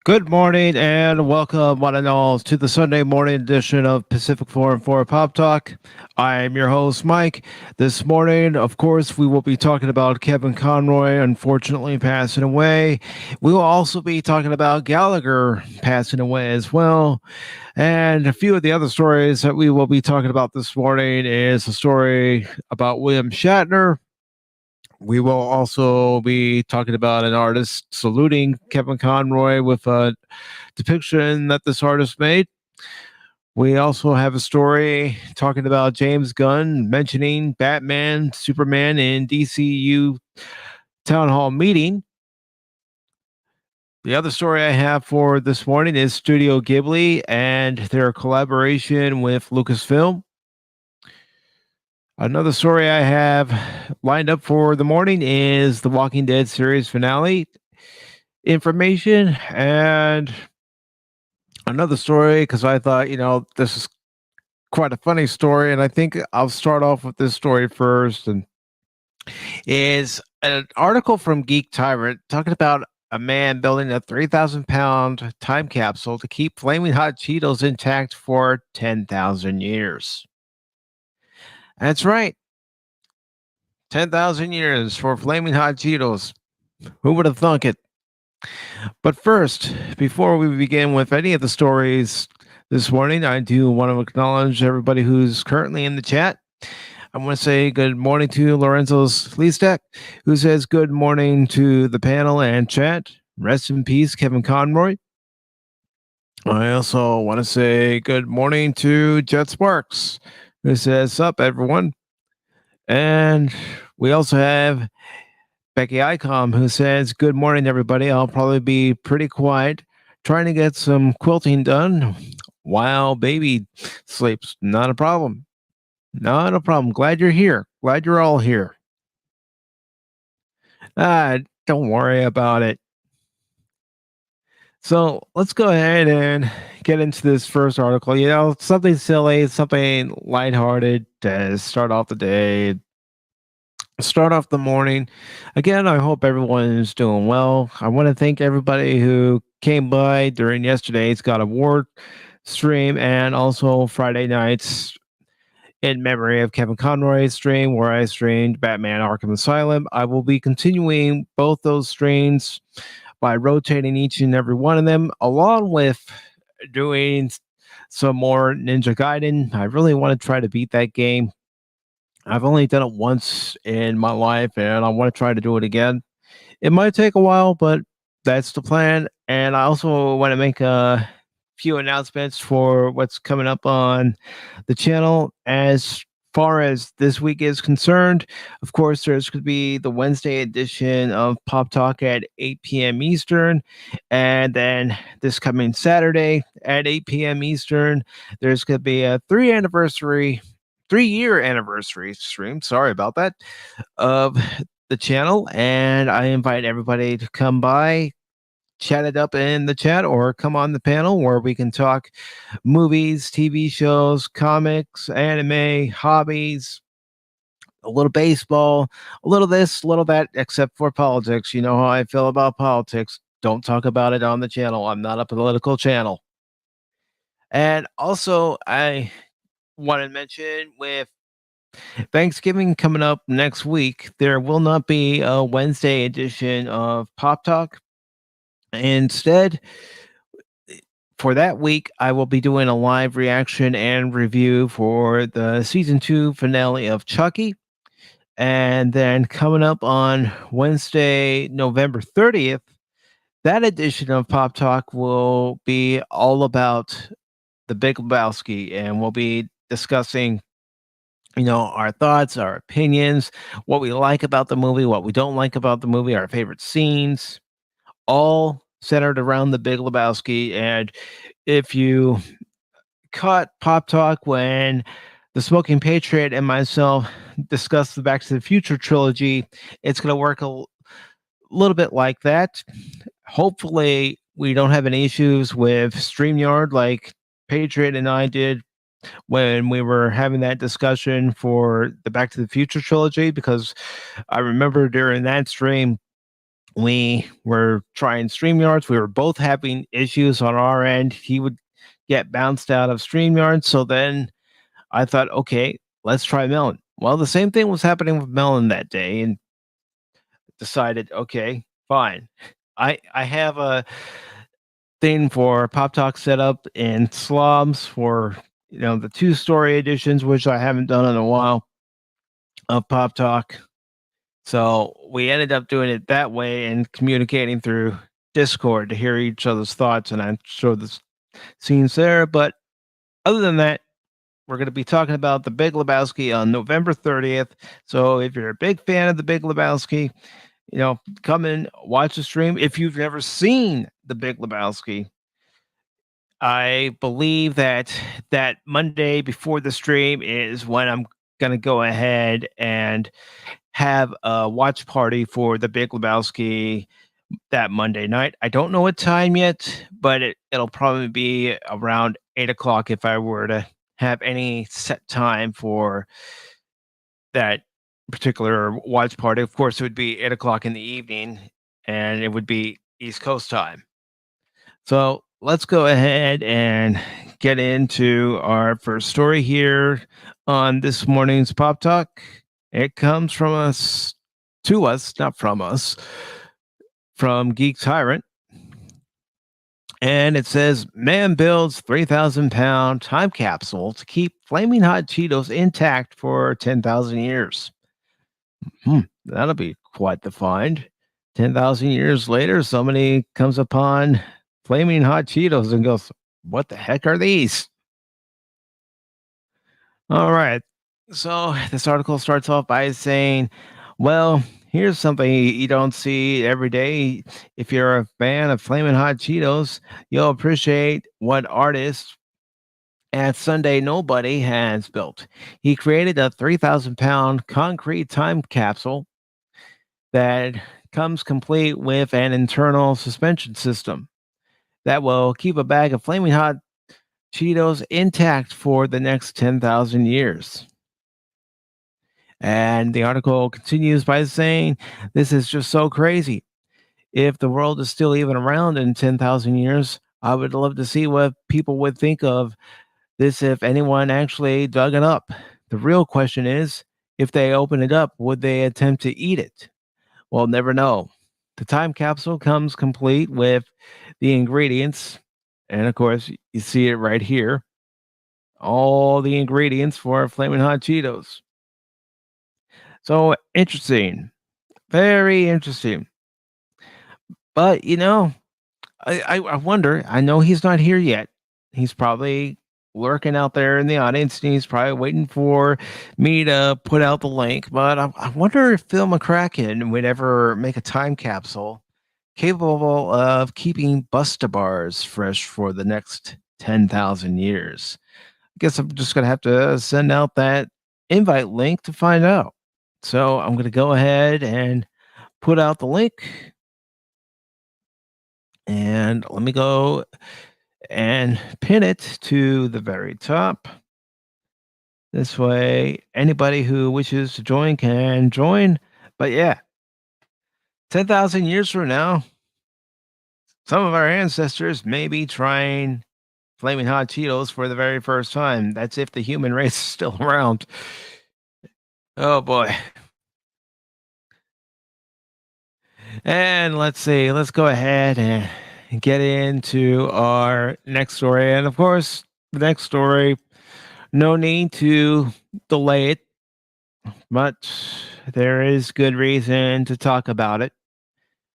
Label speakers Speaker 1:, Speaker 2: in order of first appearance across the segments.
Speaker 1: Good morning and welcome, one and all, to the Sunday morning edition of Pacific414 Pop Talk. I'm your host, Mike. This morning, of course, we will be talking about Kevin Conroy unfortunately passing away. We will also be talking about Gallagher passing away as well. And a few of the other stories that we will be talking about this morning is a story about William Shatner. We will also be talking about an artist saluting Kevin Conroy with a depiction that this artist made. We also have a story talking about James Gunn mentioning Batman, Superman in DCU town hall meeting. The other story I have for this morning is Studio Ghibli and their collaboration with Lucasfilm. Another story I have lined up for the morning is the Walking Dead series finale information, and another story because I thought, this is quite a funny story, and I think I'll start off with this story first. And is an article from Geek Tyrant talking about a man building a 3,000-pound time capsule to keep flaming hot Cheetos intact for 10,000 years. That's right. 10,000 years for flaming hot Cheetos. Who would have thunk it? But first, before we begin with any of the stories this morning, I do want to acknowledge everybody who's currently in the chat. I want to say good morning to Lorenzo Sleestek, who says good morning to the panel and chat. Rest in peace, Kevin Conroy. I also want to say good morning to Jet Sparks, who says, "Sup, everyone?" And we also have Becky Icom, who says, "Good morning, everybody. I'll probably be pretty quiet, trying to get some quilting done while baby sleeps. Not a problem. Not a problem. Glad you're here. Glad you're all here." Don't worry about it. So let's go ahead and get into this first article. Something silly, something lighthearted to start off the day, start off the morning. Again, I hope everyone is doing well. I want to thank everybody who came by during yesterday's God of War stream and also Friday nights in memory of Kevin Conroy's stream, where I streamed Batman Arkham Asylum. I will be continuing both those streams by rotating each and every one of them, along with doing some more Ninja Gaiden. I really want to try to beat that game. I've only done it once in my life, and I want to try to do it again. It might take a while, but that's the plan. And I also want to make a few announcements for what's coming up on the channel as far as this week is concerned. Of course, there's going to be the Wednesday edition of Pop Talk at 8 p.m. Eastern. And then this coming Saturday at 8 p.m. Eastern, there's going to be a 3-year anniversary stream. Sorry about that. Of the channel. And I invite everybody to come by, chat it up in the chat, or come on the panel where we can talk movies, TV shows, comics, anime, hobbies, a little baseball, a little this, a little that, except for politics. You know how I feel about politics. Don't talk about it on the channel. I'm not a political channel. And also, I want to mention, with Thanksgiving coming up next week, there will not be a Wednesday edition of Pop Talk. Instead, for that week, I will be doing a live reaction and review for the season 2 finale of Chucky. And then coming up on Wednesday, November 30th, that edition of Pop Talk will be all about The Big Lebowski, and we'll be discussing our thoughts, our opinions, what we like about the movie, what we don't like about the movie, our favorite scenes, all centered around The Big Lebowski. And if you caught Pop Talk when the Smoking Patriot and myself discussed the Back to the Future trilogy, it's going to work a little bit like that. Hopefully, we don't have any issues with StreamYard like Patriot and I did when we were having that discussion for the Back to the Future trilogy, because I remember during that stream we were trying StreamYards. We were both having issues on our end. He would get bounced out of StreamYard. So then I thought, okay, let's try Melon. Well, the same thing was happening with Melon that day, and decided, okay, fine. I have a thing for Pop Talk set up in slobs for the 2 story editions, which I haven't done in a while of Pop Talk. So we ended up doing it that way and communicating through Discord to hear each other's thoughts, and I showed the scenes there. But other than that, we're going to be talking about The Big Lebowski on November 30th. So if you're a big fan of The Big Lebowski, come and watch the stream. If you've never seen The Big Lebowski, I believe that Monday before the stream is when I'm going to go ahead and have a watch party for The Big Lebowski that Monday night. I don't know what time yet, but it'll probably be around 8 o'clock if I were to have any set time for that particular watch party. Of course, it would be 8 o'clock in the evening, and it would be East Coast time. So let's go ahead and get into our first story here on this morning's Pop Talk. It comes from us, to us, not from us, from Geek Tyrant. And it says, man builds 3,000-pound time capsule to keep flaming hot Cheetos intact for 10,000 years. That'll be quite the find. 10,000 years later, somebody comes upon flaming hot Cheetos and goes, what the heck are these? All right. So this article starts off by saying, well, here's something you don't see every day. If you're a fan of flaming hot Cheetos, you'll appreciate what artist at Sunday Nobody has built. He created a 3,000-pound concrete time capsule that comes complete with an internal suspension system that will keep a bag of flaming hot Cheetos intact for the next 10,000 years. And the article continues by saying, this is just so crazy. If the world is still even around in 10,000 years, I would love to see what people would think of this if anyone actually dug it up. The real question is, if they open it up, would they attempt to eat it? We'll never know. The time capsule comes complete with the ingredients. And of course, you see it right here. All the ingredients for Flamin' Hot Cheetos. So interesting. Very interesting. But, I wonder, I know he's not here yet. He's probably lurking out there in the audience, and he's probably waiting for me to put out the link. But I wonder if Phil McCracken would ever make a time capsule capable of keeping Busta bars fresh for the next 10,000 years. I guess I'm just going to have to send out that invite link to find out. So I'm going to go ahead and put out the link. And let me go and pin it to the very top. This way, anybody who wishes to join can join. But yeah, 10,000 years from now, some of our ancestors may be trying flaming hot Cheetos for the very first time. That's if the human race is still around. Oh boy. And let's see, let's go ahead and get into our next story. And of course, the next story, no need to delay it, but there is good reason to talk about it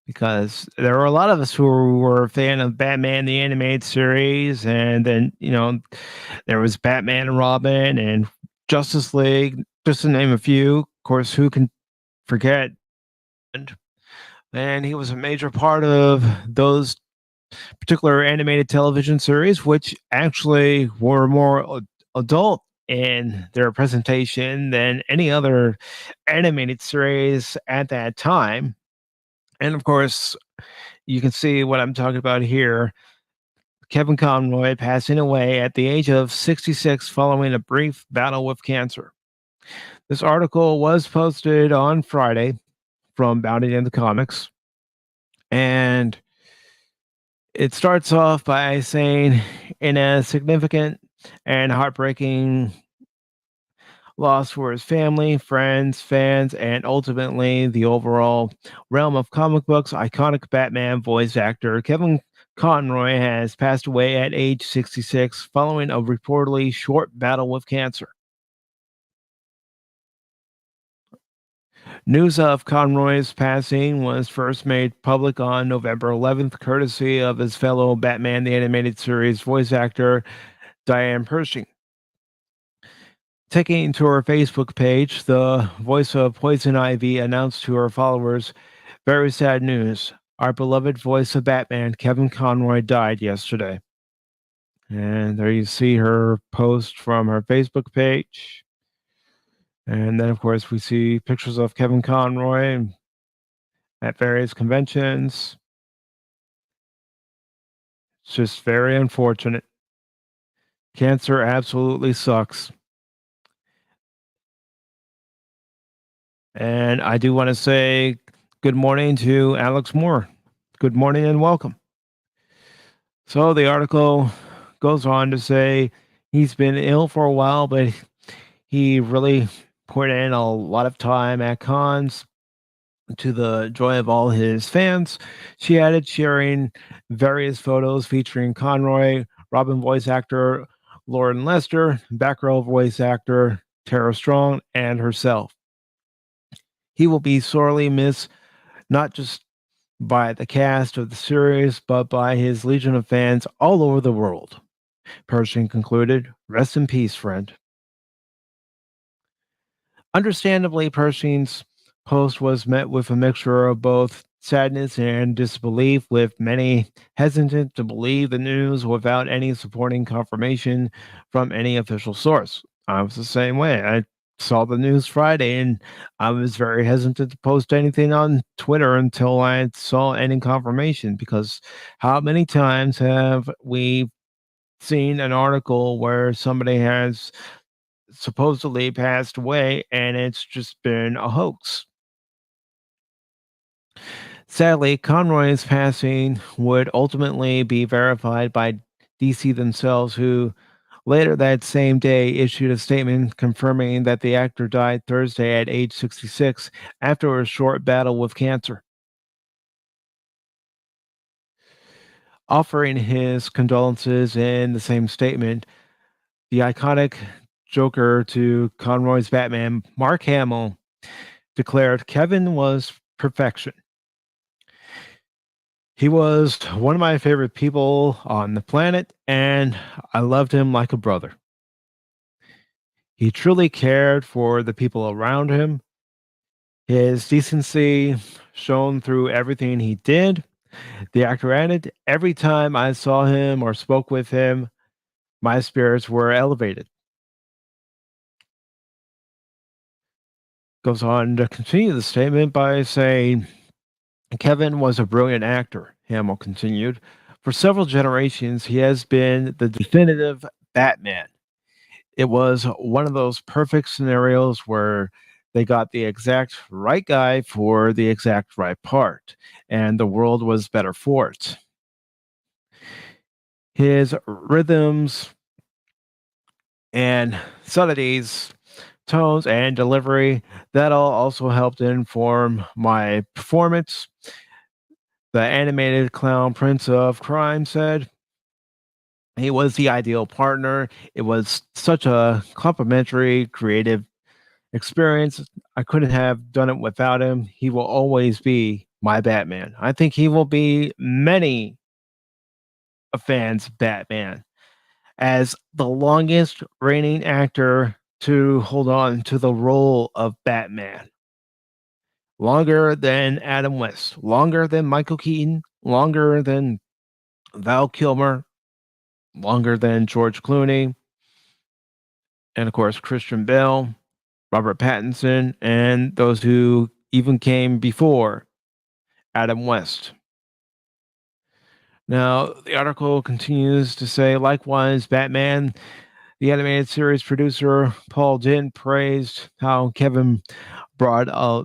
Speaker 1: because there were a lot of us who were a fan of Batman the animated series, and then there was Batman and Robin and Justice League, just to name a few. Of course, who can forget? And he was a major part of those particular animated television series, which actually were more adult in their presentation than any other animated series at that time. And of course, you can see what I'm talking about here. Kevin Conroy passing away at the age of 66 following a brief battle with cancer. This article was posted on Friday from Bounty in the Comics, and it starts off by saying, in a significant and heartbreaking loss for his family, friends, fans, and ultimately the overall realm of comic books, iconic Batman voice actor Kevin Conroy has passed away at age 66 following a reportedly short battle with cancer. News of Conroy's passing was first made public on November 11th, courtesy of his fellow Batman the Animated Series voice actor, Diane Pershing. Taking to her Facebook page, the voice of Poison Ivy announced to her followers, very sad news. Our beloved voice of Batman, Kevin Conroy, died yesterday. And there you see her post from her Facebook page. And then, of course, we see pictures of Kevin Conroy at various conventions. It's just very unfortunate. Cancer absolutely sucks. And I do want to say good morning to Alex Moore. Good morning and welcome. So the article goes on to say he's been ill for a while, but he really put in a lot of time at cons to the joy of all his fans. She added, sharing various photos featuring Conroy, Robin voice actor Lauren Lester, Batgirl voice actor Tara Strong, and herself. He will be sorely missed, not just by the cast of the series, but by his legion of fans all over the world. Pershing concluded, rest in peace, friend. Understandably, Pershing's post was met with a mixture of both sadness and disbelief, with many hesitant to believe the news without any supporting confirmation from any official source. I was the same way. I saw the news Friday and I was very hesitant to post anything on Twitter until I saw any confirmation, because how many times have we seen an article where somebody has supposedly passed away and it's just been a hoax? Sadly, Conroy's passing would ultimately be verified by DC themselves, who later that same day issued a statement confirming that the actor died Thursday at age 66 after a short battle with cancer. Offering his condolences in the same statement, the iconic Joker to Conroy's Batman, Mark Hamill, declared Kevin was perfection. He was one of my favorite people on the planet, and I loved him like a brother. He truly cared for the people around him. His decency shone through everything he did. The actor added, every time I saw him or spoke with him, my spirits were elevated. Goes on to continue the statement by saying, Kevin was a brilliant actor, Hamill continued. For several generations, he has been the definitive Batman. It was one of those perfect scenarios where they got the exact right guy for the exact right part, and the world was better for it. His rhythms and subtleties, tones, and delivery, that all also helped inform my performance. The animated clown Prince of Crime said he was the ideal partner. It was such a complimentary, creative experience. I couldn't have done it without him. He will always be my Batman. I think he will be many a fan's Batman as the longest reigning actor to hold on to the role of Batman. Longer than Adam West, longer than Michael Keaton, longer than Val Kilmer, longer than George Clooney, and of course Christian Bale, Robert Pattinson, and those who even came before Adam West. Now, the article continues to say, likewise, Batman, the animated series producer Paul Dinn praised how Kevin brought a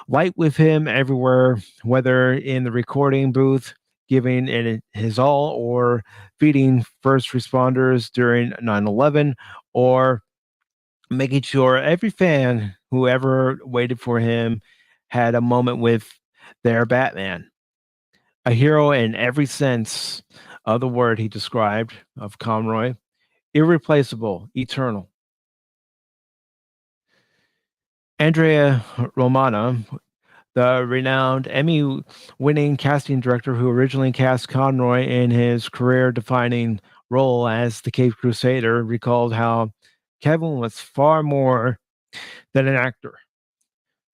Speaker 1: light with him everywhere, whether in the recording booth, giving it his all, or feeding first responders during 9/11, or making sure every fan who ever waited for him had a moment with their Batman. A hero in every sense of the word, he described of Conroy. Irreplaceable, eternal. Andrea Romana, the renowned Emmy winning casting director who originally cast Conroy in his career defining role as the Cape Crusader, recalled how Kevin was far more than an actor,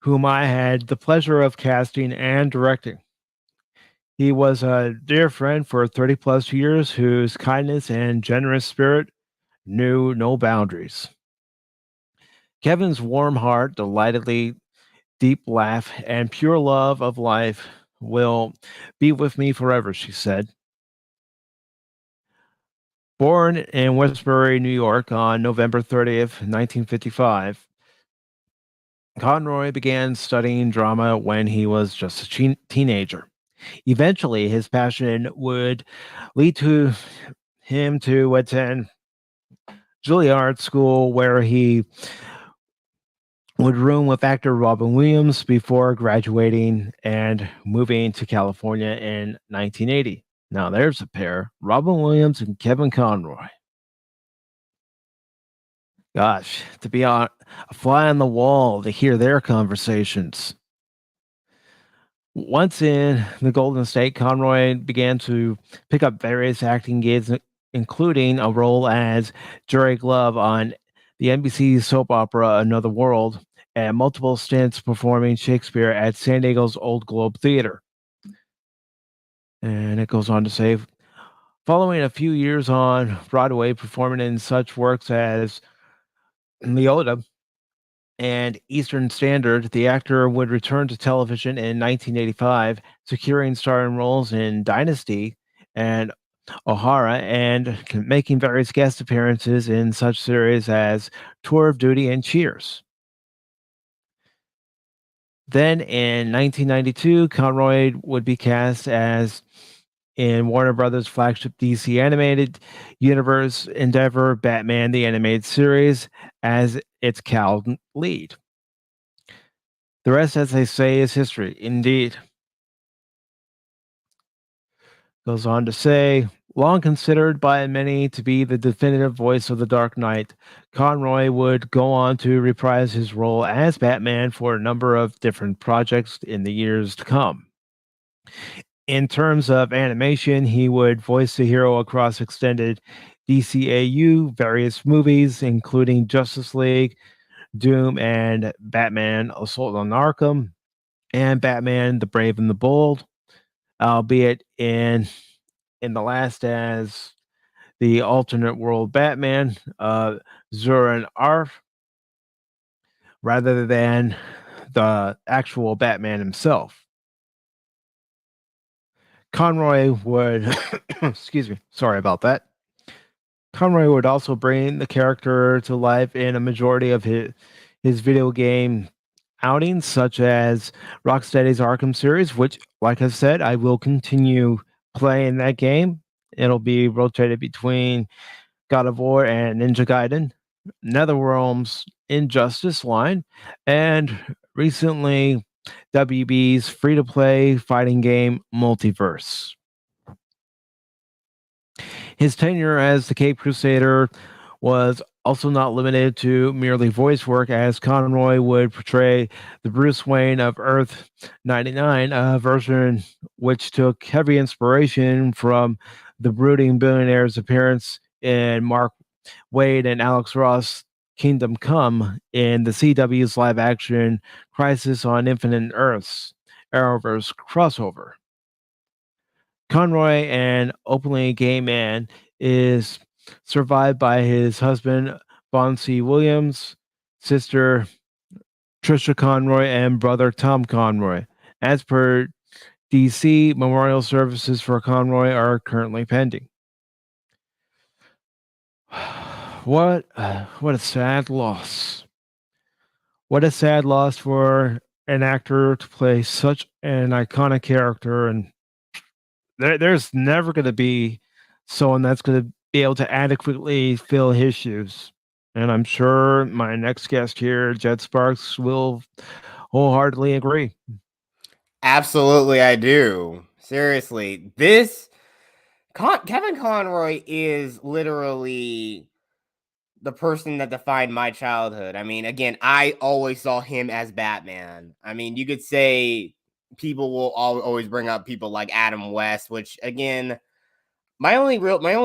Speaker 1: whom I had the pleasure of casting and directing. He was a dear friend for 30 plus years whose kindness and generous spirit knew no boundaries. Kevin's warm heart, delightedly deep laugh, and pure love of life will be with me forever, she said. Born in Westbury, New York on November 30th, 1955, Conroy began studying drama when he was just a teenager. Eventually, his passion would lead to him to attend Juilliard School, where he would room with actor Robin Williams before graduating and moving to California in 1980. Now, there's a pair, Robin Williams and Kevin Conroy. Gosh, to be on a fly on the wall to hear their conversations. Once in the Golden State, Conroy began to pick up various acting gigs, including a role as Jerry Glove on the NBC soap opera Another World, and multiple stints performing Shakespeare at San Diego's Old Globe Theater. And it goes on to say, following a few years on Broadway, performing in such works as Leota and Eastern Standard, the actor would return to television in 1985, securing starring roles in Dynasty and O'Hara, and making various guest appearances in such series as Tour of Duty and Cheers. Then in 1992, Conroy would be cast as in Warner Brothers' flagship DC animated universe endeavor, Batman the Animated Series, as its Cal lead. The rest, as they say, is history. Indeed. Goes on to say, long considered by many to be the definitive voice of the Dark Knight, Conroy would go on to reprise his role as Batman for a number of different projects in the years to come. In terms of animation, he would voice the hero across extended DCAU, various movies, including Justice League, Doom, and Batman Assault on Arkham, and Batman the Brave and the Bold, albeit in the last as the alternate world Batman, Zuran Arf, rather than the actual Batman himself. Conroy would, excuse me, sorry about that. Conroy would also bring the character to life in a majority of his video game outings, such as Rocksteady's Arkham series, which, like I said, I will continue playing that game. It'll be rotated between God of War and Ninja Gaiden, NetherRealm's Injustice line, and recently WB's free-to-play fighting game Multiverse. His tenure as the Cape Crusader was also not limited to merely voice work, as Conroy would portray the Bruce Wayne of Earth 99, a version which took heavy inspiration from the brooding billionaire's appearance in Mark Waid and Alex Ross' Kingdom Come in the CW's live action Crisis on Infinite Earths Arrowverse crossover. Conroy, an openly gay man, is survived by his husband, Bonsie Williams, sister Trisha Conroy, and brother Tom Conroy. As per DC memorial services for Conroy are currently pending. What a sad loss. What a sad loss for an actor to play such an iconic character, and there's never going to be someone that's going to be able to adequately fill his shoes. And I'm sure my next guest here, Jed Sparks, will wholeheartedly agree.
Speaker 2: Absolutely, I do. Seriously, Kevin Conroy is literally the person that defined my childhood. I mean, again, I always saw him as Batman. I mean, you could say people will always bring up people like Adam West, which again, my only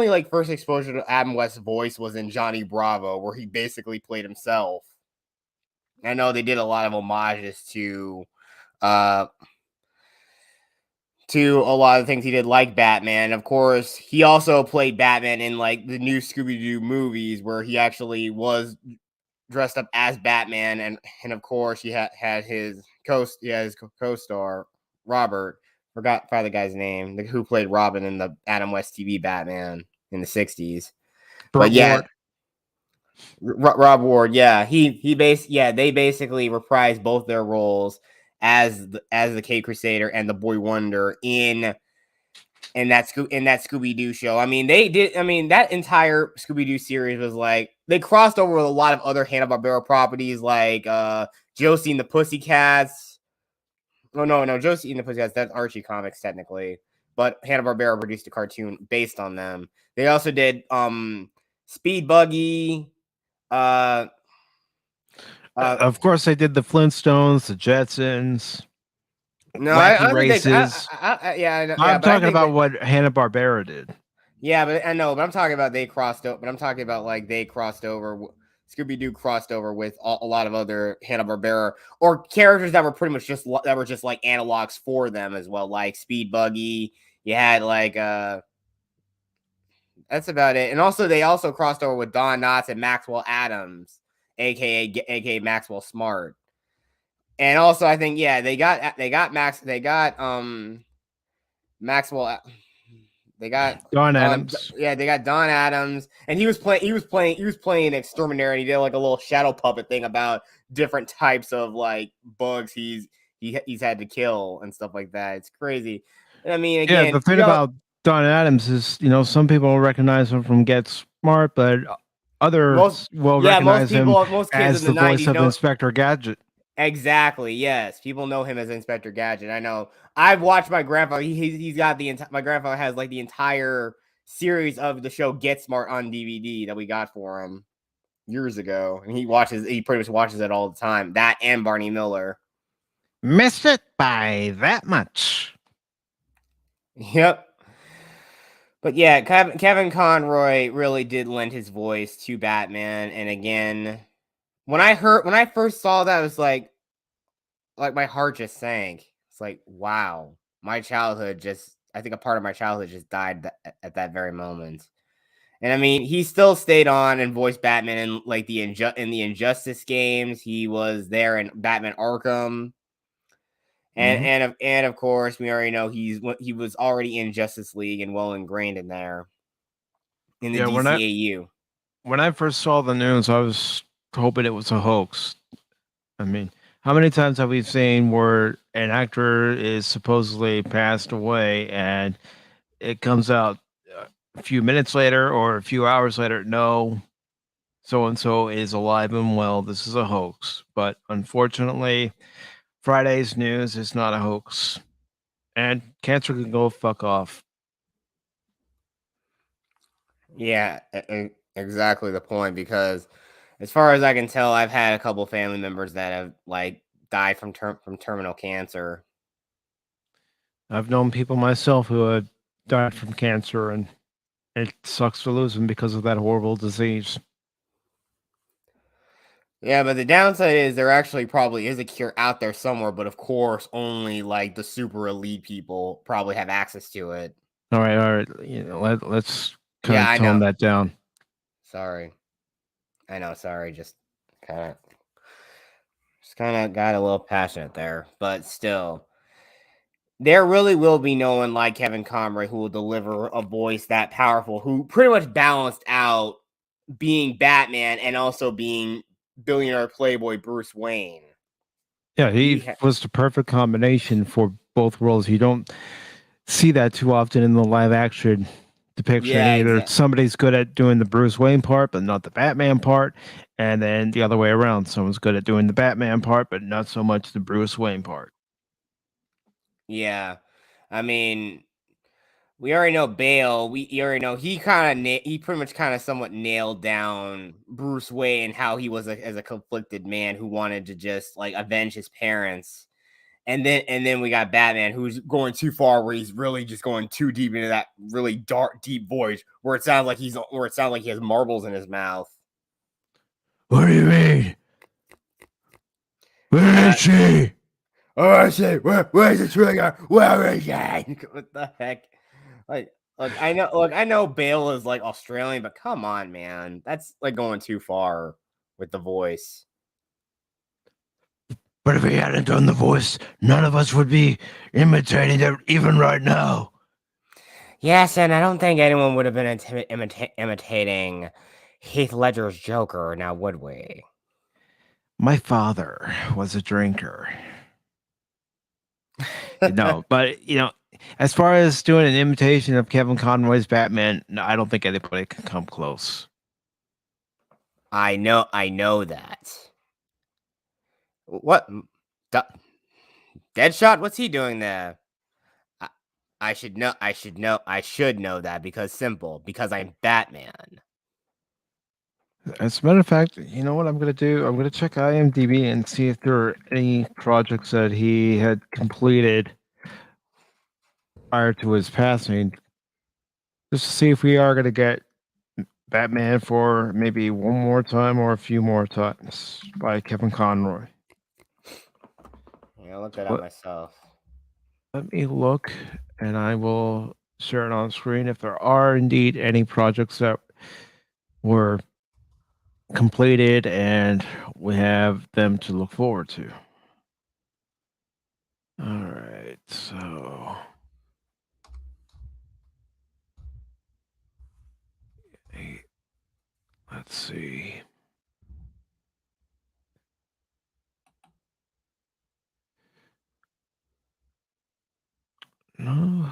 Speaker 2: like first exposure to Adam West's voice was in Johnny Bravo, where he basically played himself. I know they did a lot of homages uh to a lot of things he did, like Batman. Of course, he also played Batman in like the new Scooby-Doo movies, where he actually was dressed up as Batman, and of course he had his co-star Robert. Forgot the guy's name, who played Robin in the Adam West TV Batman in the '60s. But
Speaker 1: Burt
Speaker 2: yeah,
Speaker 1: Ward.
Speaker 2: Rob Ward, yeah, they basically reprised both their roles as the Cape Crusader and the Boy Wonder in that Scooby Doo show. I mean, they did. I mean, that entire Scooby Doo series was like they crossed over with a lot of other Hanna-Barbera properties, like Josie and the Pussycats. Oh no, Josie and the Pussycats. That's Archie Comics technically, but Hanna-Barbera produced a cartoon based on them. They also did Speed Buggy. Uh,
Speaker 1: Of course, they did the Flintstones, the Jetsons,
Speaker 2: no, I
Speaker 1: Wacky
Speaker 2: don't think they.
Speaker 1: Races.
Speaker 2: Yeah,
Speaker 1: I'm
Speaker 2: but I
Speaker 1: talking
Speaker 2: think
Speaker 1: about
Speaker 2: that.
Speaker 1: what Hanna-Barbera did.
Speaker 2: Yeah, but I know, but I'm talking about they crossed over. But I'm talking about like they crossed over. Scooby Doo crossed over with a lot of other Hanna Barbera or characters that were pretty much just like analogs for them as well, like Speed Buggy. You had like that's about it. And also they also crossed over with Don Knotts and Maxwell Adams, aka Maxwell Smart. And also I think Maxwell. They got
Speaker 1: Don Adams.
Speaker 2: they got Don Adams, and he was playing Exterminator, and he did like a little shadow puppet thing about different types of like bugs he's had to kill and stuff like that. It's crazy. And I mean,
Speaker 1: Yeah,
Speaker 2: again,
Speaker 1: the thing about Don Adams is, some people recognize him from Get Smart, but
Speaker 2: most
Speaker 1: others will recognize him
Speaker 2: most kids in
Speaker 1: as
Speaker 2: the
Speaker 1: the voice
Speaker 2: '90s
Speaker 1: of
Speaker 2: know.
Speaker 1: Inspector Gadget.
Speaker 2: Exactly. Yes, people know him as Inspector Gadget. I know. I've watched my grandfather. He's got my grandfather has like the entire series of the show Get Smart on DVD that we got for him years ago, and he pretty much watches it all the time. That and Barney Miller.
Speaker 1: Missed it by that much.
Speaker 2: Yep. But yeah, Kevin Conroy really did lend his voice to Batman, and again, when I first saw that, I was like my heart just sank. It's like, wow, I think a part of my childhood just died at that very moment. And I mean, he still stayed on and voiced Batman in like in the Injustice games. He was there in Batman Arkham. And of course, we already know he was already in Justice League and well ingrained in there in the
Speaker 1: Yeah,
Speaker 2: DCAU.
Speaker 1: when I first saw the news, I was hoping it was a hoax. I mean, how many times have we seen where an actor is supposedly passed away and it comes out a few minutes later or a few hours later? No, so and so is alive and well. This is a hoax. But unfortunately, Friday's news is not a hoax. And cancer can go fuck off.
Speaker 2: Yeah, exactly the point. Because as far as I can tell, I've had a couple family members that have like died from terminal cancer.
Speaker 1: I've known people myself who have died from cancer, and it sucks to lose them because of that horrible disease.
Speaker 2: Yeah, but the downside is there actually probably is a cure out there somewhere, but of course, only like the super elite people probably have access to it.
Speaker 1: All right. Let's kind
Speaker 2: Yeah,
Speaker 1: of
Speaker 2: I
Speaker 1: tone
Speaker 2: know.
Speaker 1: that down.
Speaker 2: Sorry. I know, sorry. Kind of got a little passionate there, but still. there really will be no one like Kevin Conroy who will deliver a voice that powerful, who pretty much balanced out being Batman and also being billionaire playboy Bruce Wayne.
Speaker 1: Yeah, he was the perfect combination for both roles. You don't see that too often in the live action depiction.
Speaker 2: Yeah,
Speaker 1: Either
Speaker 2: exactly.
Speaker 1: somebody's good at doing the Bruce Wayne part, but not the Batman part, and then the other way around. Someone's good at doing the Batman part, but not so much the Bruce Wayne part.
Speaker 2: Yeah, I mean, we already know Bale. We already know he pretty much kind of somewhat nailed down Bruce Wayne and how he was as a conflicted man who wanted to just like avenge his parents. And then we got Batman who's going too far where he's really just going too deep into that really dark, deep voice where it sounds like he has marbles in his mouth.
Speaker 1: What do you mean? Where
Speaker 2: Uh,
Speaker 1: is she?
Speaker 2: oh shit! Where's the trigger? Where is it? What the heck? Like, look, I know Bale is like Australian, but come on, man, that's like going too far with the voice.
Speaker 1: But if he hadn't done the voice, none of us would be imitating it even right now.
Speaker 2: Yes, and I don't think anyone would have been imitating Heath Ledger's Joker, now would we?
Speaker 1: My father was a drinker. No, but as far as doing an imitation of Kevin Conroy's Batman, no, I don't think anybody can come close.
Speaker 2: I know that. What? Deadshot? What's he doing there? I, I should know. I should know that because simple. Because I'm Batman.
Speaker 1: As a matter of fact, you know what I'm going to do? I'm going to check IMDb and see if there are any projects that he had completed prior to his passing, just to see if we are going to get Batman for maybe one more time or a few more times by Kevin Conroy.
Speaker 2: Yeah, I'll look that up
Speaker 1: Let,
Speaker 2: myself.
Speaker 1: let me look and I will share it on screen if there are indeed any projects that were completed and we have them to look forward to. All right, so let's see. No,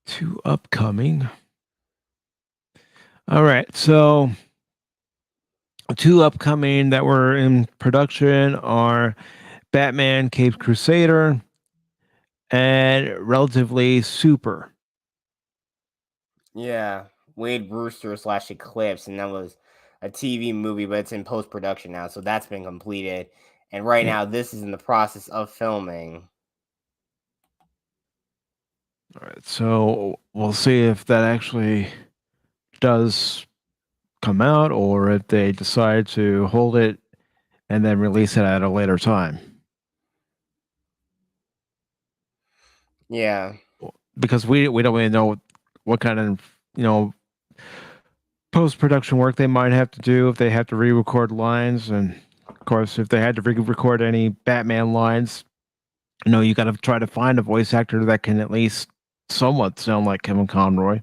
Speaker 1: two upcoming. All right, so two upcoming that were in production are Batman Caped Crusader and Relatively Super.
Speaker 2: Yeah, Wade Brewster / Eclipse, and that was a TV movie, but it's in post production now, so that's been completed. And right
Speaker 1: Yeah.
Speaker 2: now, this is in the process of filming.
Speaker 1: All right, so we'll see if that actually does come out or if they decide to hold it and then release it at a later time.
Speaker 2: Yeah.
Speaker 1: Because we don't really know what kind of post production work they might have to do, if they have to re-record lines, and of course if they had to re-record any Batman lines, you got to try to find a voice actor that can at least somewhat sound like Kevin Conroy,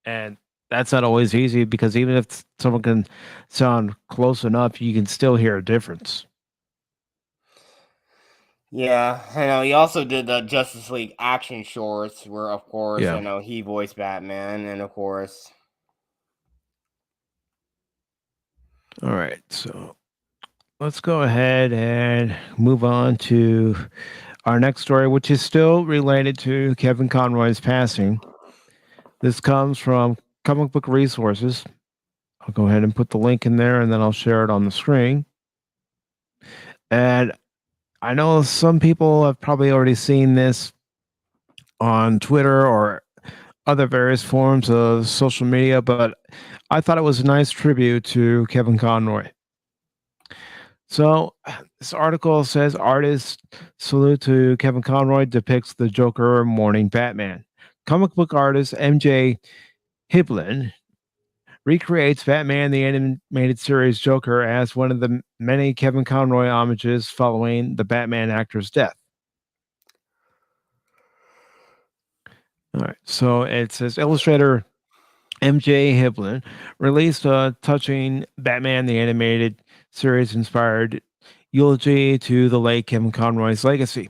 Speaker 1: and that's not always easy because even if someone can sound close enough, you can still hear a difference.
Speaker 2: Yeah, I know. He also did the Justice League action shorts, where, of course,
Speaker 1: Yeah.
Speaker 2: he voiced Batman, and of course,
Speaker 1: All right, so let's go ahead and move on to our next story, which is still related to Kevin Conroy's passing. This comes from Comic Book Resources. I'll go ahead and put the link in there and then I'll share it on the screen. And I know some people have probably already seen this on Twitter or other various forms of social media, but I thought it was a nice tribute to Kevin Conroy. So this article says artist salute to Kevin Conroy depicts the Joker mourning Batman. Comic book artist MJ Hiblin recreates Batman the Animated Series Joker as one of the many Kevin Conroy homages following the Batman actor's death. All right, so it says illustrator MJ Hiblin released a touching Batman the Animated Series inspired eulogy to the late Kevin Conroy's legacy.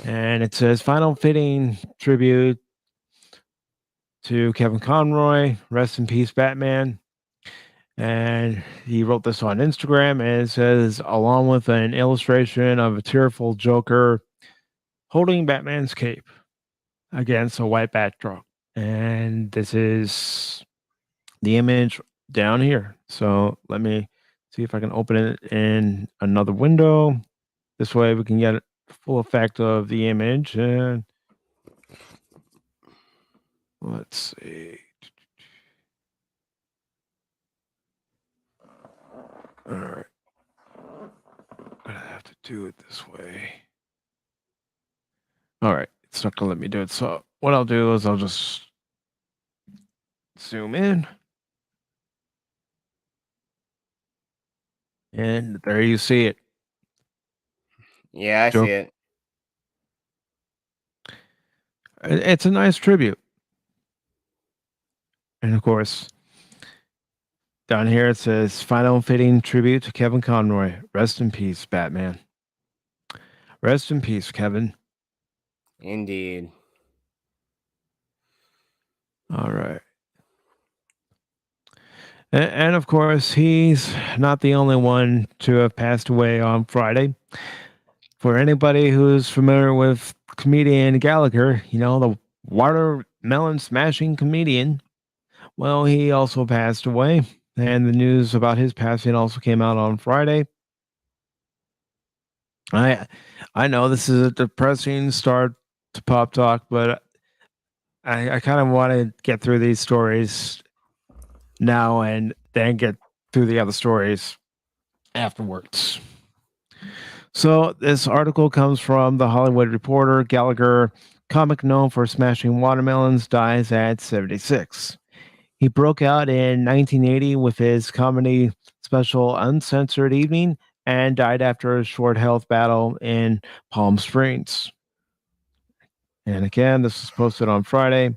Speaker 1: And it says final fitting tribute to Kevin Conroy, rest in peace, Batman. And he wrote this on Instagram, and it says, along with an illustration of a tearful Joker holding Batman's cape against a white backdrop. And this is the image down here. So let me see if I can open it in another window. This way we can get a full effect of the image. And let's see. All right. I have to do it this way. All right. It's not going to let me do it. So what I'll do is I'll just zoom in. And there you see it.
Speaker 2: Yeah, I see it.
Speaker 1: It's a nice tribute. And of course, down here it says final fitting tribute to Kevin Conroy. Rest in peace, Batman. Rest in peace, Kevin.
Speaker 2: Indeed.
Speaker 1: All right. And of course, he's not the only one to have passed away on Friday. For anybody who's familiar with comedian Gallagher, the watermelon smashing comedian, well, he also passed away. And the news about his passing also came out on Friday. I know this is a depressing start to Pop Talk, but I kind of want to get through these stories now and then get through the other stories afterwards. So this article comes from The Hollywood Reporter. Gallagher, comic known for smashing watermelons, dies at 76. He broke out in 1980 with his comedy special Uncensored Evening and died after a short health battle in Palm Springs. And again, this was posted on Friday.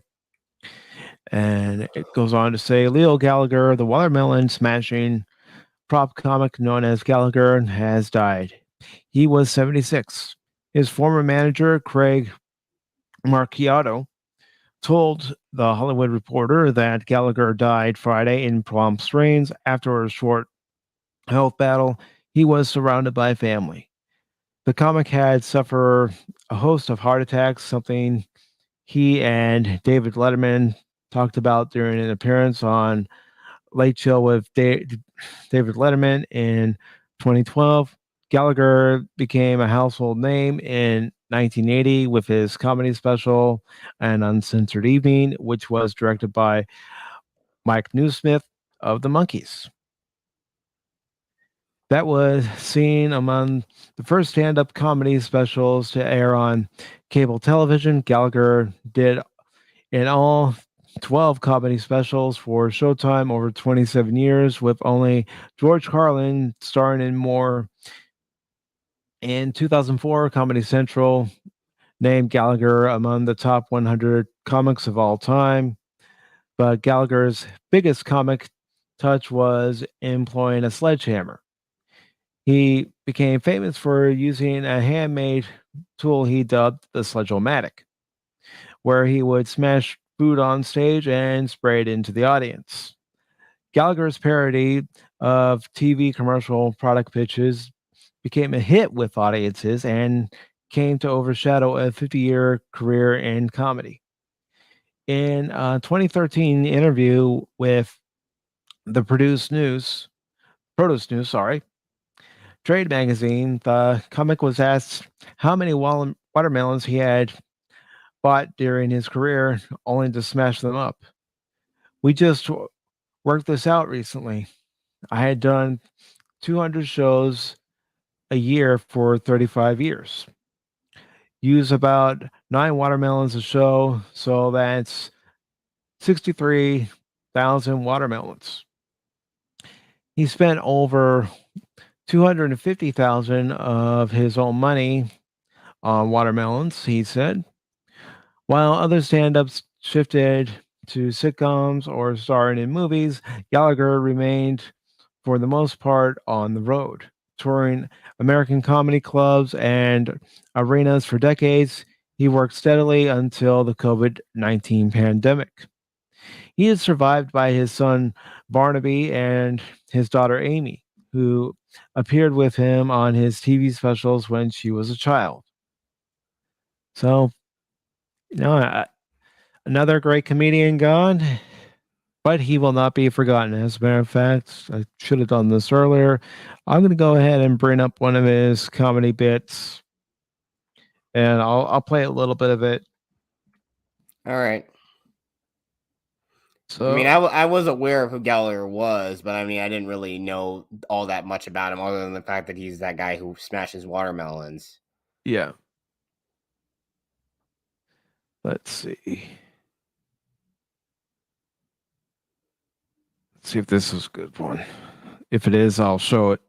Speaker 1: And it goes on to say Leo Gallagher, the watermelon smashing prop comic known as Gallagher, has died. He was 76. His former manager, Craig Marchiotto, told The Hollywood Reporter that Gallagher died Friday in Palm Springs after a short health battle. He was surrounded by family. The comic had suffered a host of heart attacks, something he and David Letterman talked about during an appearance on Late Show with David Letterman in 2012. Gallagher became a household name in 1980 with his comedy special An Uncensored Evening, which was directed by Mike Newsmith of the Monkees. That was seen among the first stand-up comedy specials to air on cable television. Gallagher did in all 12 comedy specials for Showtime over 27 years, with only George Carlin starring in more. In 2004, Comedy Central named Gallagher among the top 100 comics of all time. But Gallagher's biggest comic touch was employing a sledgehammer. He became famous for using a handmade tool he dubbed the Sledge-O-Matic, where he would smash food on stage and spray it into the audience. Gallagher's parody of TV commercial product pitches became a hit with audiences and came to overshadow a 50-year career in comedy. In a 2013 interview with the Produce News, trade magazine, the comic was asked how many watermelons he had bought during his career, only to smash them up. We just worked this out recently. I had done 200 shows a year for 35 years. Use about 9 watermelons a show, so that's 63 watermelons. He spent over 250,000 of his own money on watermelons, he said, while other stand-ups shifted to sitcoms or starring in movies. Gallagher remained for the most part on the road, touring American comedy clubs and arenas for decades. He worked steadily until the COVID-19 pandemic. He is survived by his son Barnaby and his daughter Amy, who appeared with him on his TV specials when she was a child. So, you know, another great comedian gone, but he will not be forgotten. As a matter of fact, I should have done this earlier. I'm going to go ahead and bring up one of his comedy bits, and I'll play a little bit of it.
Speaker 2: All right. I mean,
Speaker 1: So,
Speaker 2: I was aware of who Gallagher was, but I mean, I didn't really know all that much about him other than the fact that he's that guy who smashes watermelons.
Speaker 1: yeah. Let's see. Let's see if this is a good one. If it is, I'll show it.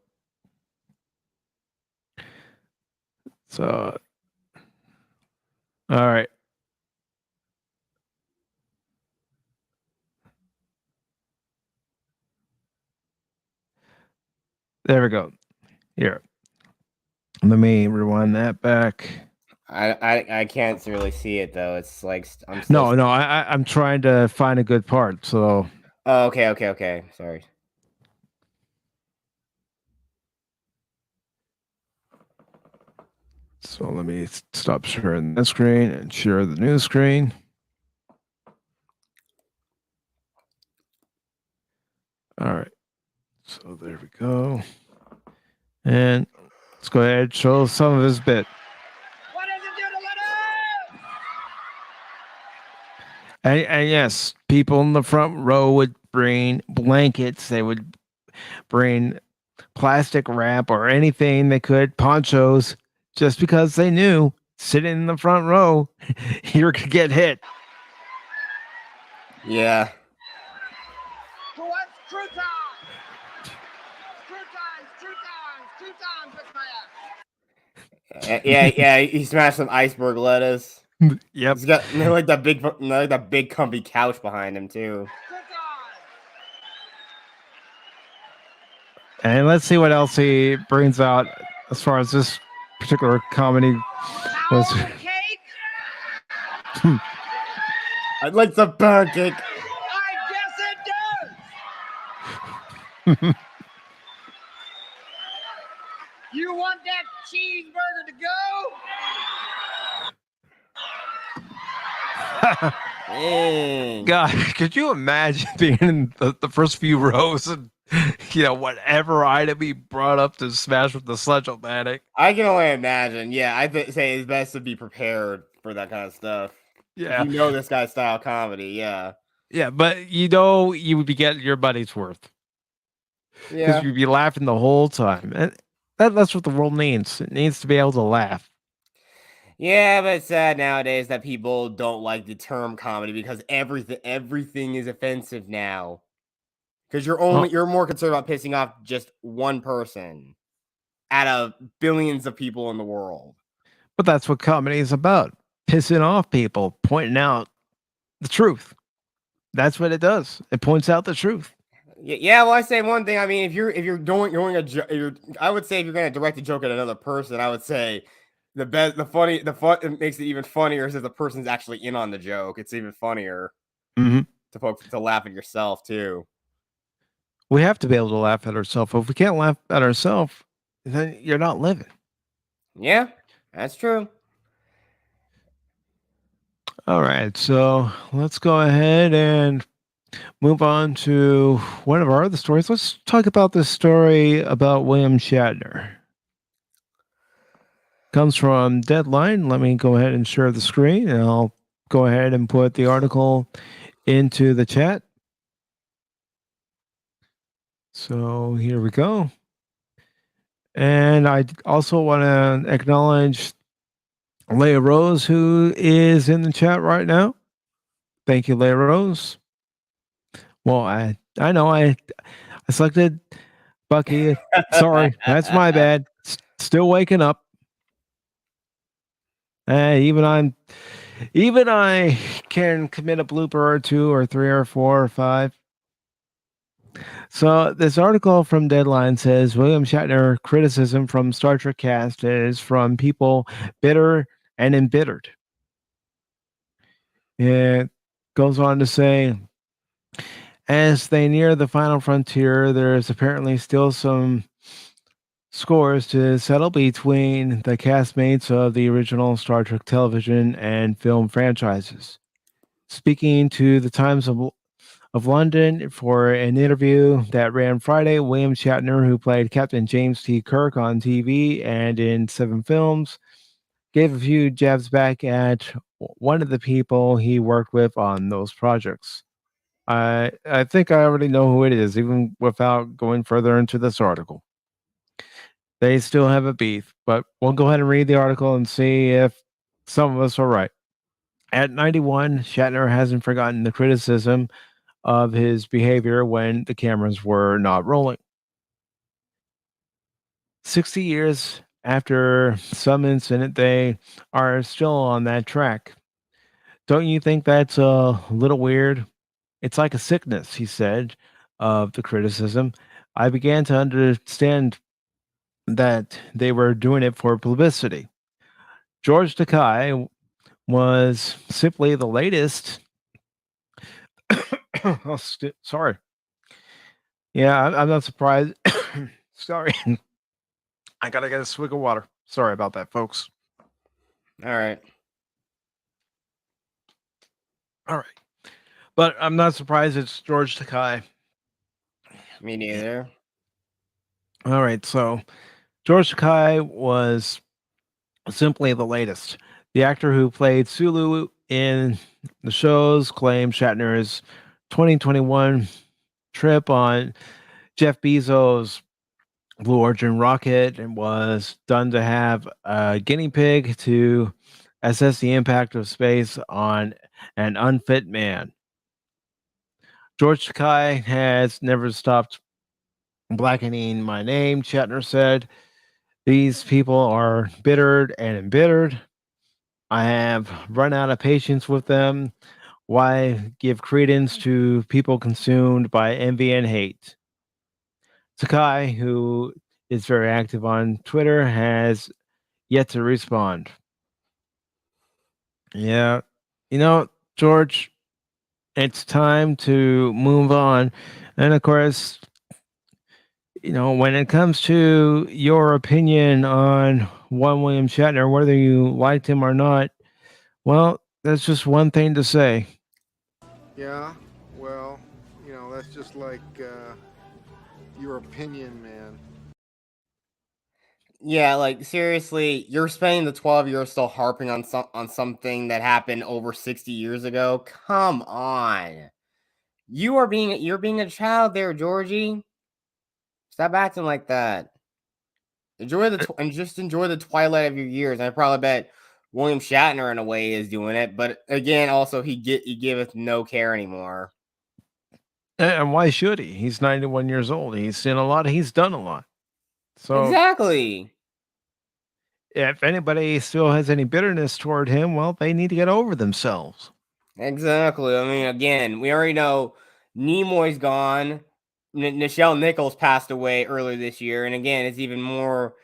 Speaker 1: So, all right. There we go. Here. Let me rewind that back.
Speaker 2: I can't really see it though. It's like I'm still.
Speaker 1: No, I'm trying to find a good part. So,
Speaker 2: Oh, okay. Sorry.
Speaker 1: so let me stop sharing the screen and share the new screen. All right. So there we go. And let's go ahead and show some of his bit.
Speaker 3: What does it do to let out?
Speaker 1: And yes, people in the front row would bring blankets. They would bring plastic wrap or anything they could, ponchos, just because they knew sitting in the front row, you're going to get hit.
Speaker 2: Yeah.
Speaker 3: For what? True time. Two times with my ass.
Speaker 2: Yeah. He smashed some iceberg lettuce.
Speaker 1: Yep.
Speaker 2: He's got like that big comfy couch behind him too.
Speaker 3: Good time.
Speaker 1: And let's see what else he brings out as far as this particular comedy was.
Speaker 3: Pound cake?
Speaker 2: I'd like some pancake.
Speaker 3: I guess it does. You want that cheeseburger to go?
Speaker 1: God, could you imagine being in the first few rows and whatever item he brought up to smash with the sledge-o-matic?
Speaker 2: I can only imagine. Yeah, I say it's best to be prepared for that kind of stuff.
Speaker 1: Yeah,
Speaker 2: If you know this guy's style comedy. Yeah,
Speaker 1: yeah, but you would be getting your money's worth because
Speaker 2: yeah,
Speaker 1: you'd be laughing the whole time, and that's what the world needs. It needs to be able to laugh.
Speaker 2: yeah. But it's sad nowadays that people don't like the term comedy because everything is offensive now. Because you're more concerned about pissing off just one person out of billions of people in the world.
Speaker 1: But that's what comedy is about: pissing off people, pointing out the truth. That's what it does. It points out the truth.
Speaker 2: Yeah, well, I say one thing. I mean, if you're doing I would say if you're going to direct a joke at another person, I would say the fun it makes it even funnier is if the person's actually in on the joke. It's even funnier to laugh at yourself too.
Speaker 1: We have to be able to laugh at ourselves. If we can't laugh at ourselves, then you're not living.
Speaker 2: Yeah, that's true.
Speaker 1: All right, so let's go ahead and move on to one of our other stories. Let's talk about this story about William Shatner. Comes from Deadline. Let me go ahead and share the screen, and I'll go ahead and put the article into the chat. So here we go. And I also want to acknowledge Leia Rose, who is in the chat right now. Thank you, Leia Rose. Well, I know I selected Bucky. Sorry, that's my bad. Still waking up. Even I can commit a blooper or two or three or four or five. So this article from Deadline says William Shatner criticism from Star Trek cast is from people bitter and embittered. It goes on to say, as they near the final frontier, there is apparently still some scores to settle between the castmates of the original Star Trek television and film franchises. Speaking to the Times of London for an interview that ran Friday, William Shatner, who played Captain James T. Kirk on TV and in 7 films, gave a few jabs back at one of the people he worked with on those projects. I think I already know who it is, even without going further into this article. They still have a beef, but we'll go ahead and read the article and see if some of us are right. At 91, Shatner hasn't forgotten the criticism of his behavior when the cameras were not rolling. 60 years after some incident, they are still on that track. Don't you think that's a little weird? It's like a sickness, he said, of the criticism. I began to understand that they were doing it for publicity. George Takei was simply the latest. Oh, sorry. Yeah, I'm not surprised. Sorry. I gotta get a swig of water. Sorry about that, folks.
Speaker 2: All right.
Speaker 1: All right. But I'm not surprised it's George Takei.
Speaker 2: Me neither.
Speaker 1: All right. So George Takei was simply the latest. The actor who played Sulu in the shows claimed Shatner's 2021 trip on Jeff Bezos' Blue Origin rocket and was done to have a guinea pig to assess the impact of space on an unfit man. George Takei has never stopped blackening my name, Shatner said. These people are bittered and embittered. I have run out of patience with them. Why give credence to people consumed by envy and hate? Sakai, who is very active on Twitter, has yet to respond. Yeah. George, it's time to move on. And of course, when it comes to your opinion on one William Shatner, whether you liked him or not, well, that's just one thing to say.
Speaker 4: Yeah, well, that's just like your opinion, man.
Speaker 2: Yeah, like seriously, you're spending the 12 years still harping on something that happened over 60 years ago. Come on. You're being a child there, Georgie. Stop acting like that. Just enjoy the twilight of your years. I probably bet William Shatner in a way is doing it, but again, also he giveth no care anymore.
Speaker 1: And why should he? He's 91 years old. He's seen a lot. He's done a lot. So
Speaker 2: Exactly.
Speaker 1: if anybody still has any bitterness toward him, well, they need to get over themselves.
Speaker 2: Exactly. I mean, again, we already know Nimoy's gone. Nichelle Nichols passed away earlier this year, and again, it's even more.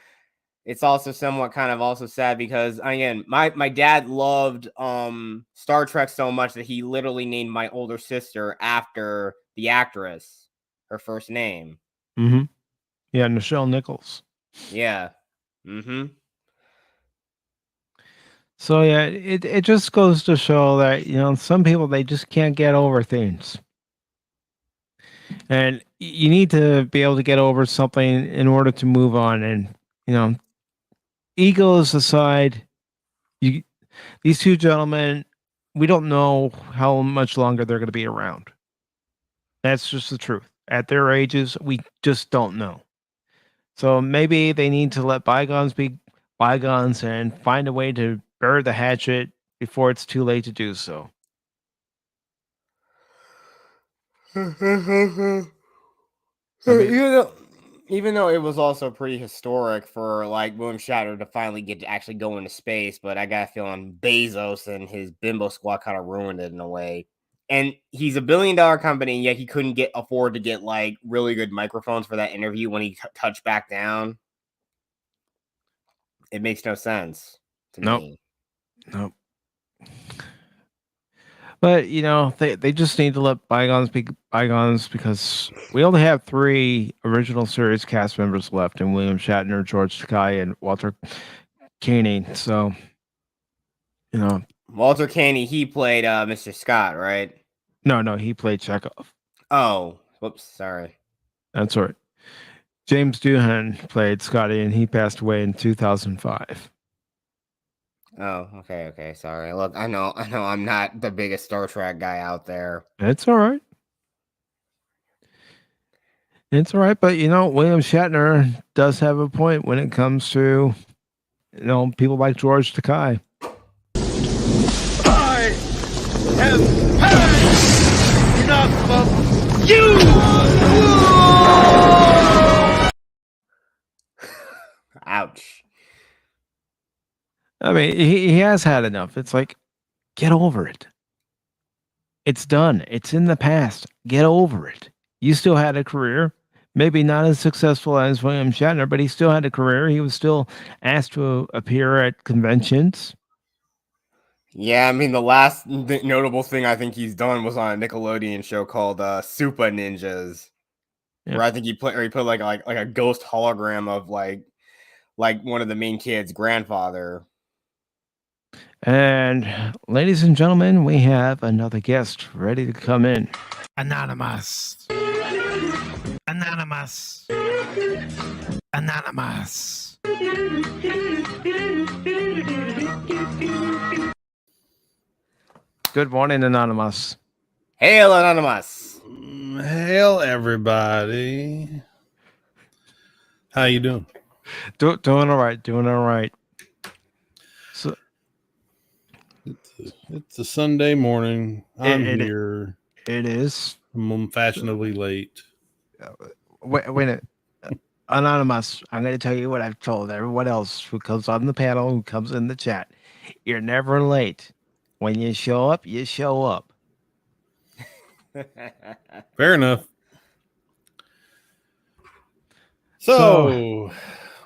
Speaker 2: It's also somewhat kind of also sad because again, my dad loved Star Trek so much that he literally named my older sister after the actress, her first name.
Speaker 1: Mm-hmm. Yeah, Nichelle Nichols.
Speaker 2: Yeah. Mm-hmm.
Speaker 1: So yeah, it just goes to show that some people, they just can't get over things, and you need to be able to get over something in order to move on. And egos aside, you these two gentlemen, we don't know how much longer they're going to be around. That's just the truth. At their ages, we just don't know. So maybe they need to let bygones be bygones and find a way to bury the hatchet before it's too late to do so.
Speaker 2: Even though it was also pretty historic for like William Shatner to finally get to actually go into space, but I got a feeling Bezos and his bimbo squad kind of ruined it in a way. And he's a $1 billion company, and yet he couldn't afford to get like really good microphones for that interview when he touched back down. It makes no sense to me.
Speaker 1: Nope. But they just need to let bygones be bygones, because we only have 3 original series cast members left, and William Shatner, George Takei, and Walter Koenig. So
Speaker 2: Walter Koenig, he played Mr. Scott, right?
Speaker 1: no, he played Chekhov.
Speaker 2: Oh, whoops, sorry.
Speaker 1: That's right. James Doohan played Scotty, and he passed away in 2005.
Speaker 2: Oh, okay, sorry. Look, I know I'm not the biggest Star Trek guy out there.
Speaker 1: It's all right. It's all right, but William Shatner does have a point when it comes to people like George Takei.
Speaker 3: I have had enough of you!
Speaker 2: Ouch.
Speaker 1: I mean, he has had enough. It's like, get over it. It's done. It's in the past. Get over it. You still had a career. Maybe not as successful as William Shatner, but he still had a career. He was still asked to appear at conventions.
Speaker 2: Yeah, I mean, the last notable thing I think he's done was on a Nickelodeon show called Super Ninjas, where I think he put like a ghost hologram of like one of the main kids' grandfather.
Speaker 1: And ladies and gentlemen, we have another guest ready to come in.
Speaker 5: Anonymous. Anonymous. Anonymous.
Speaker 1: Good morning, Anonymous.
Speaker 2: Hail, Anonymous.
Speaker 5: Hail, everybody. How you doing?
Speaker 1: Doing all right. Doing all right. So
Speaker 5: it's a Sunday morning. I'm here.
Speaker 1: It is.
Speaker 5: I'm fashionably late.
Speaker 1: Wait a minute. Anonymous, I'm going to tell you what I've told everyone else who comes on the panel, who comes in the chat. You're never late. When you show up, you show up.
Speaker 5: Fair enough. So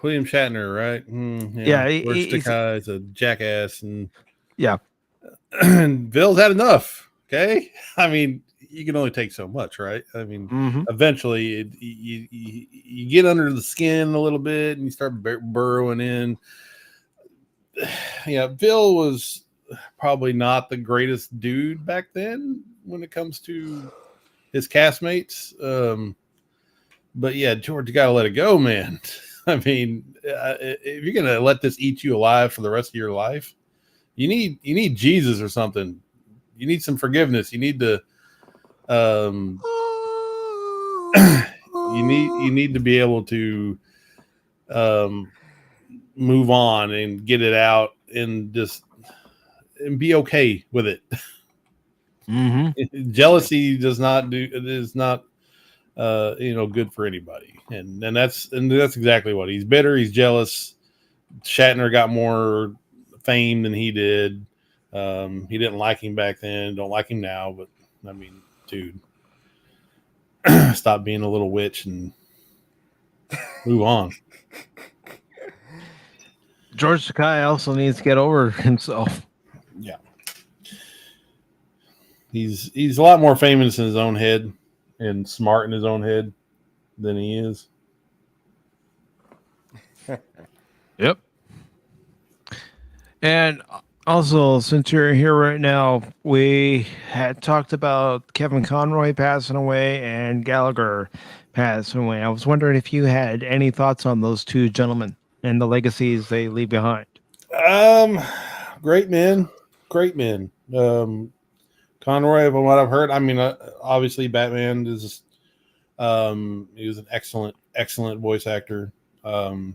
Speaker 5: William Shatner, right?
Speaker 1: Yeah,
Speaker 5: George Takei is a jackass, and
Speaker 1: yeah,
Speaker 5: and Bill's had enough. Okay, I mean, you can only take so much, right? I mean, eventually you get under the skin a little bit, and you start burrowing in. Yeah, Bill was probably not the greatest dude back then when it comes to his castmates. But yeah, George, you got to let it go, man. I mean, if you're going to let this eat you alive for the rest of your life, you need Jesus or something. You need some forgiveness. You need to, you need to be able to, move on and get it out and be okay with it. Jealousy is not good for anybody, and that's exactly what he's bitter. He's jealous. Shatner got more fame than he did. He didn't like him back then. Don't like him now, but I mean, dude, stop being a little witch and move on.
Speaker 1: George Takei also needs to get over himself.
Speaker 5: Yeah, he's a lot more famous in his own head and smart in his own head than he is.
Speaker 1: Yep. And also, since you're here right now, we had talked about Kevin Conroy passing away and Gallagher passing away. I was wondering if you had any thoughts on those two gentlemen and the legacies they leave behind.
Speaker 5: Great men. Conroy, from what I've heard, I mean, obviously Batman is, he was an excellent voice actor. Love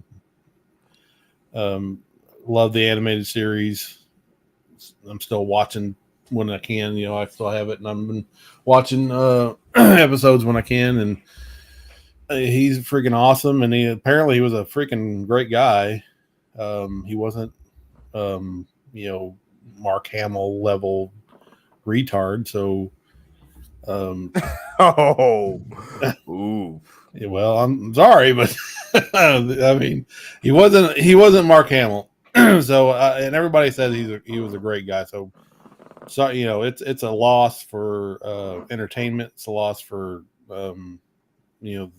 Speaker 5: the animated series. I'm still watching when I can. You know, I still have it, and I've been watching episodes when I can, and he's freaking awesome. And he was a freaking great guy. He wasn't, you know, Mark Hamill level retard. So,
Speaker 2: Oh, ooh.
Speaker 5: well, I'm sorry, but I mean, he wasn't Mark Hamill. So, and everybody says he was a great guy. So, you know, it's a loss for entertainment. It's a loss for you know,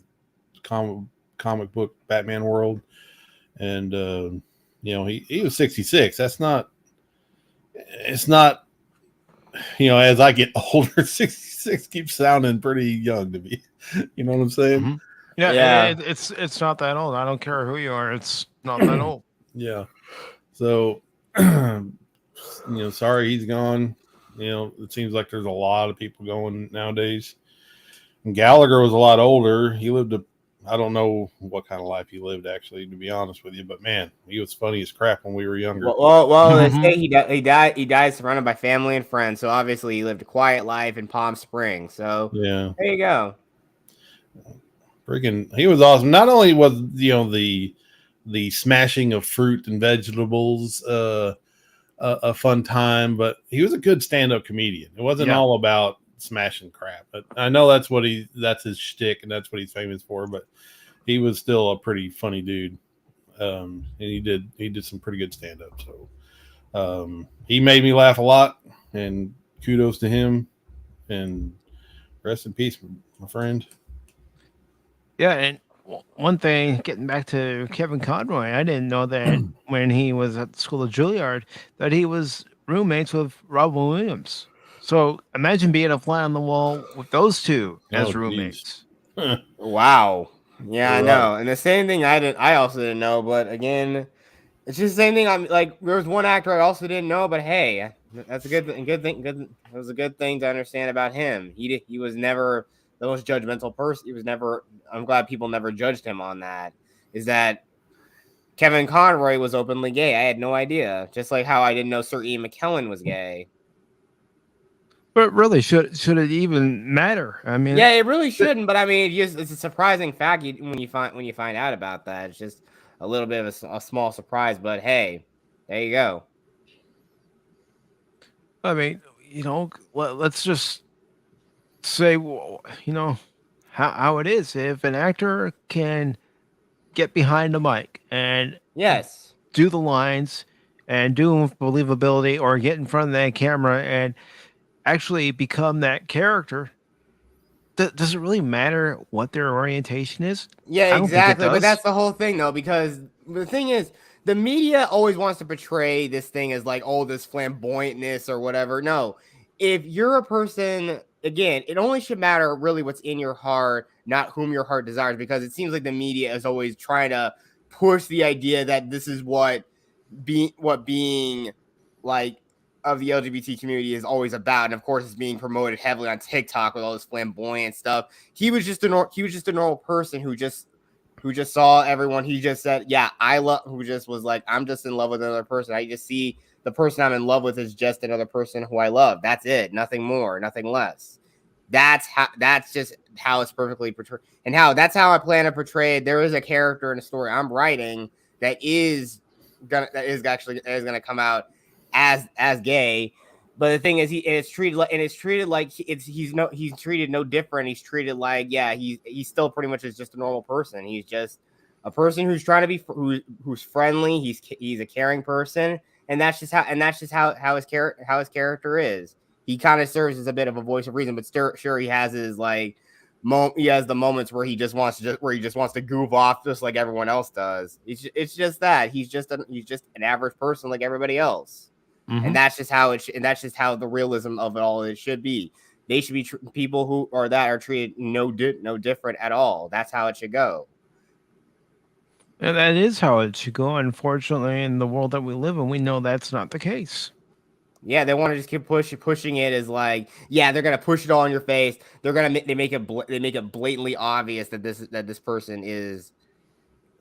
Speaker 5: comic book Batman world. And you know, he was 66. That's not. It's not. You know, as I get older, 66 keeps sounding pretty young to me. You know what I'm saying?
Speaker 1: Mhm. Yeah,
Speaker 2: Yeah.
Speaker 1: it's not that old. I don't care who you are. It's not that old.
Speaker 5: Yeah. So, you know, sorry he's gone. You know, it seems like there's a lot of people going nowadays. And Gallagher was a lot older. He lived I don't know what kind of life he lived, actually, to be honest with you. But man, he was funny as crap when we were younger.
Speaker 2: Well, they
Speaker 1: Mhm.
Speaker 2: say he died surrounded by family and friends. So obviously he lived a quiet life in Palm Springs. So
Speaker 5: Yeah.
Speaker 2: there you go.
Speaker 5: Freaking, he was awesome. Not only was, you know, the smashing of fruit and vegetables a fun time, but he was a good stand-up comedian. It wasn't
Speaker 1: Yeah.
Speaker 5: all about smashing crap. But I know that's his shtick and that's what he's famous for. But he was still a pretty funny dude, and he did some pretty good stand-up. So he made me laugh a lot, and kudos to him. And rest in peace, my friend.
Speaker 1: Yeah, and one thing, getting back to Kevin Conroy, I didn't know that when he was at the School of Juilliard that he was roommates with Robin Williams. So imagine being a fly on the wall with those two
Speaker 5: Oh,
Speaker 1: as
Speaker 5: jeez.
Speaker 1: roommates.
Speaker 2: Wow. Yeah, I
Speaker 5: Right.
Speaker 2: know. And the same thing I also didn't know, but again, it's just the same thing. I'm like, there was one actor I also didn't know, but hey, that's a good thing. It was a good thing to understand about him. He was never the most judgmental person. He was never. I'm glad people never judged him on that. Is that Kevin Conroy was openly gay? I had no idea. Just like how I didn't know Sir Ian McKellen was gay.
Speaker 1: But really, should it even matter? I mean,
Speaker 2: Yeah, it really shouldn't. But I mean, it's a surprising fact when you find out about that. It's just a little bit of a small surprise. But hey, there you go.
Speaker 1: I mean, let's just say, how it is. If an actor can get behind the mic and
Speaker 2: Yes.
Speaker 1: do the lines and do believability or get in front of that camera and actually become that character, does it really matter what their orientation is?
Speaker 2: Yeah,
Speaker 1: I don't think it
Speaker 2: exactly. But
Speaker 1: does.
Speaker 2: that's the whole thing, though, because the thing is, the media always wants to portray this thing as like, oh, this flamboyantness or whatever. No, if you're a person, again, it only should matter really what's in your heart, not whom your heart desires, because it seems like the media is always trying to push the idea that this is what being like of the LGBT community is always about, and of course, it's being promoted heavily on TikTok with all this flamboyant stuff. He was just a normal person who just saw everyone. He just said, "Yeah, I love." Who just was like, "I'm just in love with another person. I just see the person I'm in love with is just another person who I love. That's it. Nothing more, nothing less." That's just how it's perfectly portrayed, and that's how I plan to portray it. There is a character in a story I'm writing that is gonna come out as gay. But the thing is, it's treated like he's treated no different. He's treated like, yeah, he's still pretty much is just a normal person. He's just a person who's trying to be who's friendly. He's a caring person, and that's just how his character is. He kind of serves as a bit of a voice of reason, but sure he has his like he has the moments where he just wants to goof off just like everyone else does. It's just that he's just an average person like everybody else. And
Speaker 1: Mhm.
Speaker 2: that's just how and that's just how the realism of it all it should be. They should be people who are treated no different at all. That's how it should go.
Speaker 1: And that is how it should go. Unfortunately, in the world that we live in, we know that's not the case.
Speaker 2: Yeah, they want to just keep pushing it as like, yeah, they're gonna push it all in your face. They make it blatantly obvious that this person is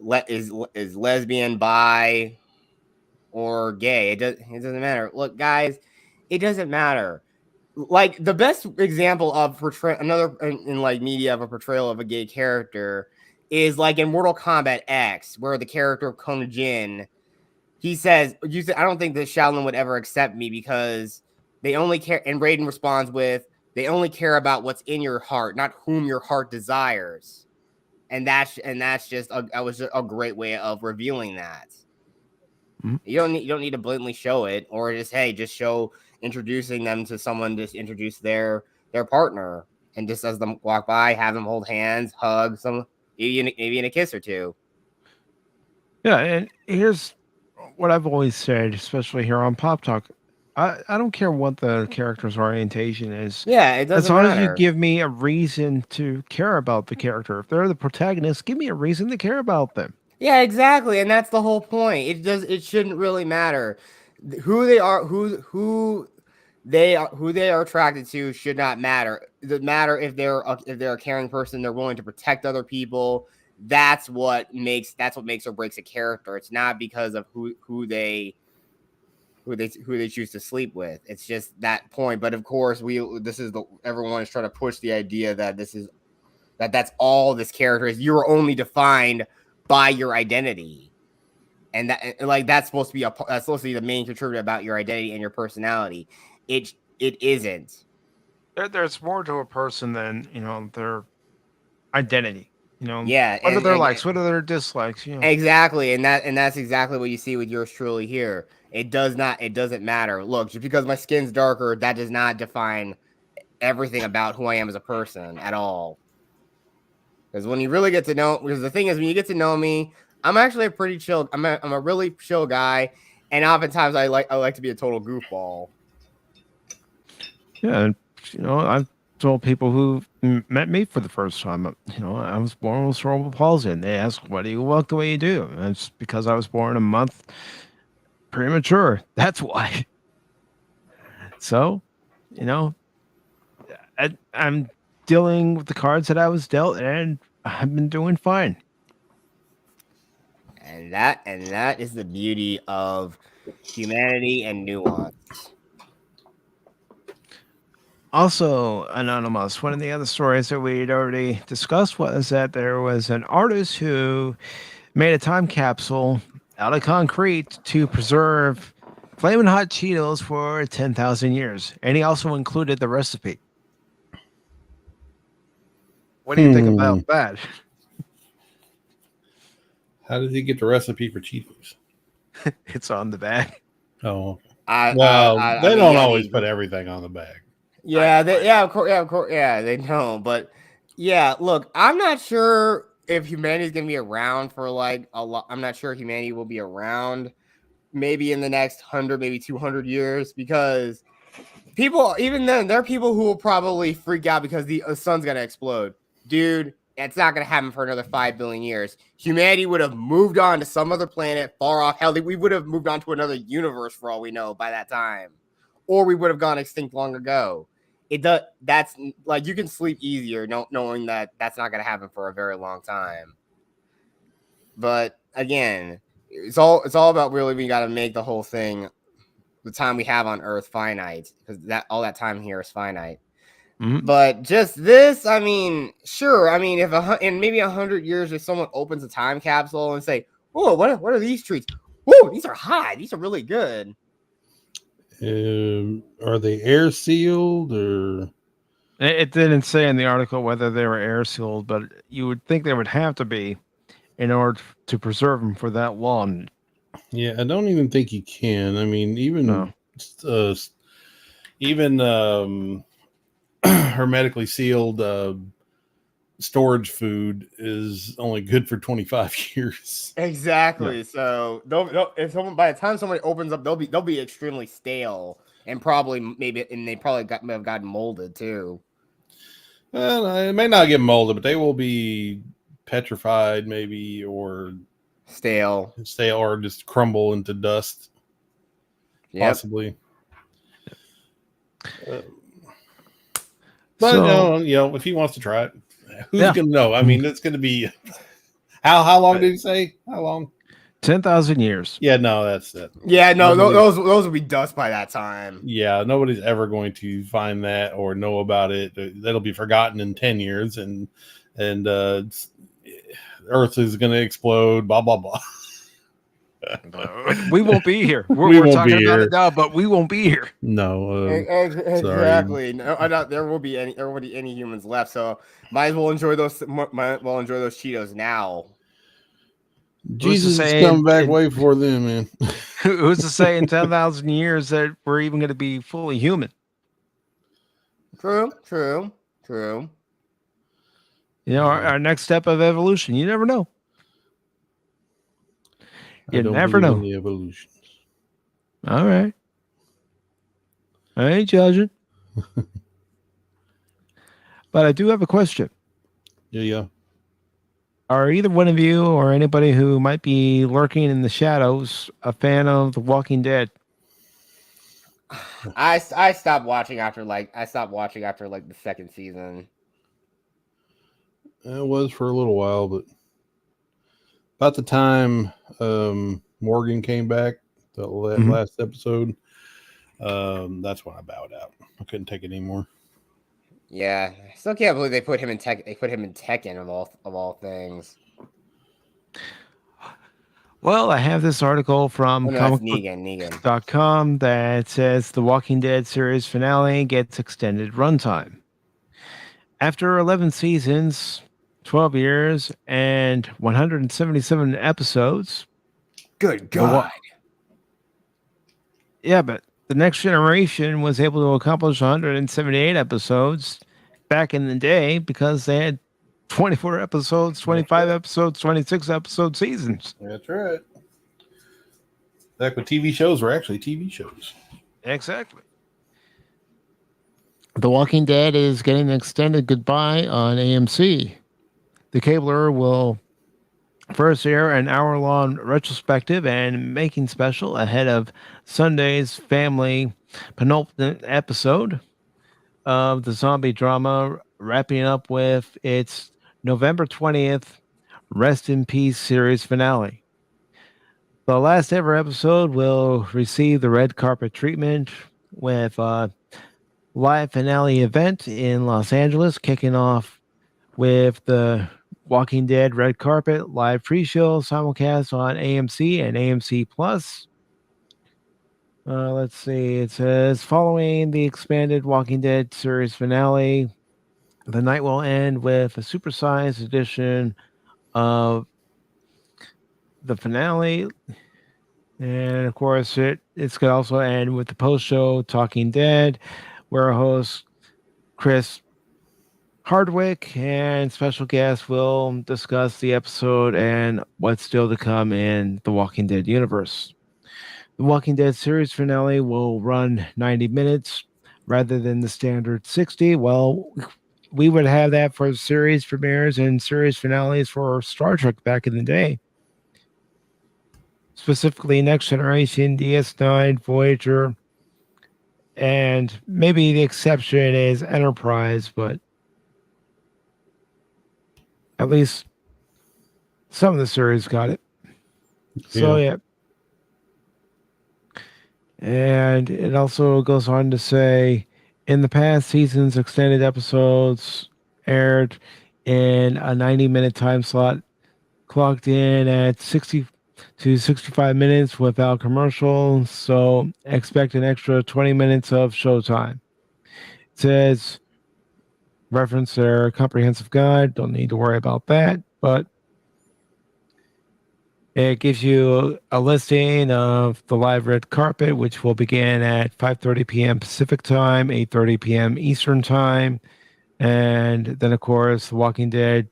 Speaker 2: lesbian, bi, or gay. It doesn't matter. Look, guys, It doesn't matter. Like the best example of in like media of a portrayal of a gay character is like in Mortal Kombat X, where the character of Kona Jin, he says, I don't think that Shaolin would ever accept me because they only care. And Raiden responds with, they only care about what's in your heart, not whom your heart desires. And that's just a great way of revealing that.
Speaker 1: Mhm.
Speaker 2: You don't need to blatantly show it, or just show introducing them to someone, just introduce their partner, and just as them walk by, have them hold hands, hug, maybe in a kiss or two.
Speaker 1: Yeah, and here's what I've always said, especially here on Pop Talk. I don't care what the character's orientation is.
Speaker 2: Yeah, it
Speaker 1: As
Speaker 2: doesn't
Speaker 1: long as you
Speaker 2: matter.
Speaker 1: give me a reason to care about the character. If they're the protagonist, give me a reason to care about them.
Speaker 2: Yeah, exactly, and that's the whole point. It shouldn't really matter who they are, who they are attracted to should not matter. It doesn't matter if they're a caring person, they're willing to protect other people. That's what makes or breaks a character. It's not because of who they choose to sleep with. It's just that point. But of course, everyone is trying to push the idea that that's all this character is. You're only defined by your identity, and that's supposed to be the main contributor about your identity and your personality. It isn't.
Speaker 1: There's more to a person than their identity.
Speaker 2: Yeah,
Speaker 1: What are their
Speaker 2: and
Speaker 1: likes? What are their dislikes?
Speaker 2: exactly, and that's exactly what you see with yours truly here. It doesn't matter. Look, just because my skin's darker, that does not define everything about who I am as a person at all. Because when you really get to know, because the thing is, when you get to know me, I'm actually a pretty chill. I'm a really chill guy, and oftentimes I like to be a total goofball.
Speaker 1: Yeah, and I've told people who met me for the first time, I was born with cerebral palsy, and they ask, "Why do you walk the way you do?" And it's because I was born a month premature. That's why. So, you know, I'm dealing with the cards that I was dealt, and I've been doing fine.
Speaker 2: And that is the beauty of humanity and nuance.
Speaker 1: Also, Anonymous, one of the other stories that we'd already discussed was that there was an artist who made a time capsule out of concrete to preserve flaming hot Cheetos for 10,000 years. And he also included the recipe. What do you think about that?
Speaker 5: How did he get the recipe for Cheetos?
Speaker 1: It's on the bag.
Speaker 5: Oh,
Speaker 2: I
Speaker 5: they
Speaker 2: mean,
Speaker 5: don't
Speaker 2: yeah,
Speaker 5: always put everything on the bag.
Speaker 2: Yeah, of course, yeah, they don't. But yeah, look, I'm not sure if humanity's gonna be around for like a lot. I'm not sure humanity will be around maybe in the next 100, maybe 200 years, because people, even then, there are people who will probably freak out because the sun's gonna explode, dude. It's not gonna happen for another 5 billion years. Humanity would have moved on to some other planet far off. Hell, we would have moved on to another universe for all we know by that time, or we would have gone extinct long ago. That's like, you can sleep easier knowing that that's not gonna happen for a very long time. But again, it's all about, really, we got to make the whole thing, the time we have on Earth, finite, because all that time here is finite.
Speaker 1: Mm-hmm.
Speaker 2: But just this, I mean, sure. I mean, if in maybe 100 years, if someone opens a time capsule and say, "Oh, what are these treats? Oh, these are hot. These are really good."
Speaker 5: Are they air sealed or?
Speaker 1: It didn't say in the article whether they were air sealed, but you would think they would have to be in order to preserve them for that long.
Speaker 5: Yeah, I don't even think you can. I mean, even hermetically sealed storage food is only good for 25 years.
Speaker 2: Exactly. Yeah. So by the time somebody opens up, they'll be extremely stale, and they probably may have gotten molded too.
Speaker 5: Well, it may not get molded, but they will be petrified, maybe, or
Speaker 2: stale,
Speaker 5: or just crumble into dust. Yep. Possibly. But if he wants to try it, who's gonna know? I mean, it's gonna be how long did he say? How long?
Speaker 1: 10,000 years.
Speaker 5: Yeah, no, that's it.
Speaker 2: Yeah, no,
Speaker 5: Nobody's-
Speaker 2: those will be dust by that time.
Speaker 5: Yeah, nobody's ever going to find that or know about it. That'll be forgotten in 10 years, and Earth is going to explode. Blah blah blah.
Speaker 1: We won't be here.
Speaker 5: We
Speaker 1: We're
Speaker 5: won't
Speaker 1: talking
Speaker 5: be
Speaker 1: about
Speaker 5: here.
Speaker 1: it now, but we won't be here.
Speaker 5: No,
Speaker 2: Exactly. No, I doubt there won't be any humans left. So might as well enjoy those. Might as well enjoy those Cheetos now.
Speaker 5: Jesus is
Speaker 1: say
Speaker 5: coming back
Speaker 1: in-
Speaker 5: way before them, man.
Speaker 1: Who's to say in 10,000 years that we're even going to be fully human?
Speaker 2: True.
Speaker 1: You know, our next step of evolution. You never know.
Speaker 5: I
Speaker 1: You
Speaker 5: don't
Speaker 1: never
Speaker 5: believe in
Speaker 1: know.
Speaker 5: the evolutions.
Speaker 1: All right. I ain't judging. But I do have a question.
Speaker 5: Yeah.
Speaker 1: Are either one of you or anybody who might be lurking in the shadows a fan of The Walking Dead?
Speaker 2: I stopped watching after the second season.
Speaker 5: It was for a little while, but about the time Morgan came back, the last episode, that's when I bowed out. I couldn't take it anymore.
Speaker 2: Yeah, I still can't believe they put him in Tekken of all things.
Speaker 1: Well, I have this article from
Speaker 2: Oh, no, that's Negan.
Speaker 1: comicbook.com that says The Walking Dead series finale gets extended runtime. After 11 seasons, 12 years, and 177 episodes.
Speaker 2: Good God.
Speaker 1: Yeah, but the next generation was able to accomplish 178 episodes back in the day because they had 24 episodes, 25 episodes, 26 episode seasons.
Speaker 5: That's right. Back when TV shows were actually TV shows.
Speaker 1: Exactly. The Walking Dead is getting an extended goodbye on AMC. The cabler will first air an hour-long retrospective and making special ahead of Sunday's family penultimate episode of the zombie drama, wrapping up with its November 20th Rest in Peace series finale. The last ever episode will receive the red carpet treatment with a live finale event in Los Angeles, kicking off with the Walking Dead red carpet live pre-show simulcast on AMC and AMC Plus. Let's see. It says following the expanded Walking Dead series finale, the night will end with a supersized edition of the finale. And of course, it's going to also end with the post-show Talking Dead, where host Chris Hardwick and special guests will discuss the episode and what's still to come in the Walking Dead universe. The Walking Dead series finale will run 90 minutes rather than the standard 60. Well, we would have that for series premieres and series finales for Star Trek back in the day. Specifically, Next Generation, DS9, Voyager, and maybe the exception is Enterprise, but at least some of the series got it. So, yeah. And it also goes on to say, in the past seasons, extended episodes aired in a 90-minute time slot, clocked in at 60 to 65 minutes without commercials. So expect an extra 20 minutes of showtime. It says, reference their comprehensive guide. Don't need to worry about that, but it gives you a listing of the live red carpet, which will begin at 5:30 p.m. Pacific time, 8:30 p.m. Eastern time. And then, of course, The Walking Dead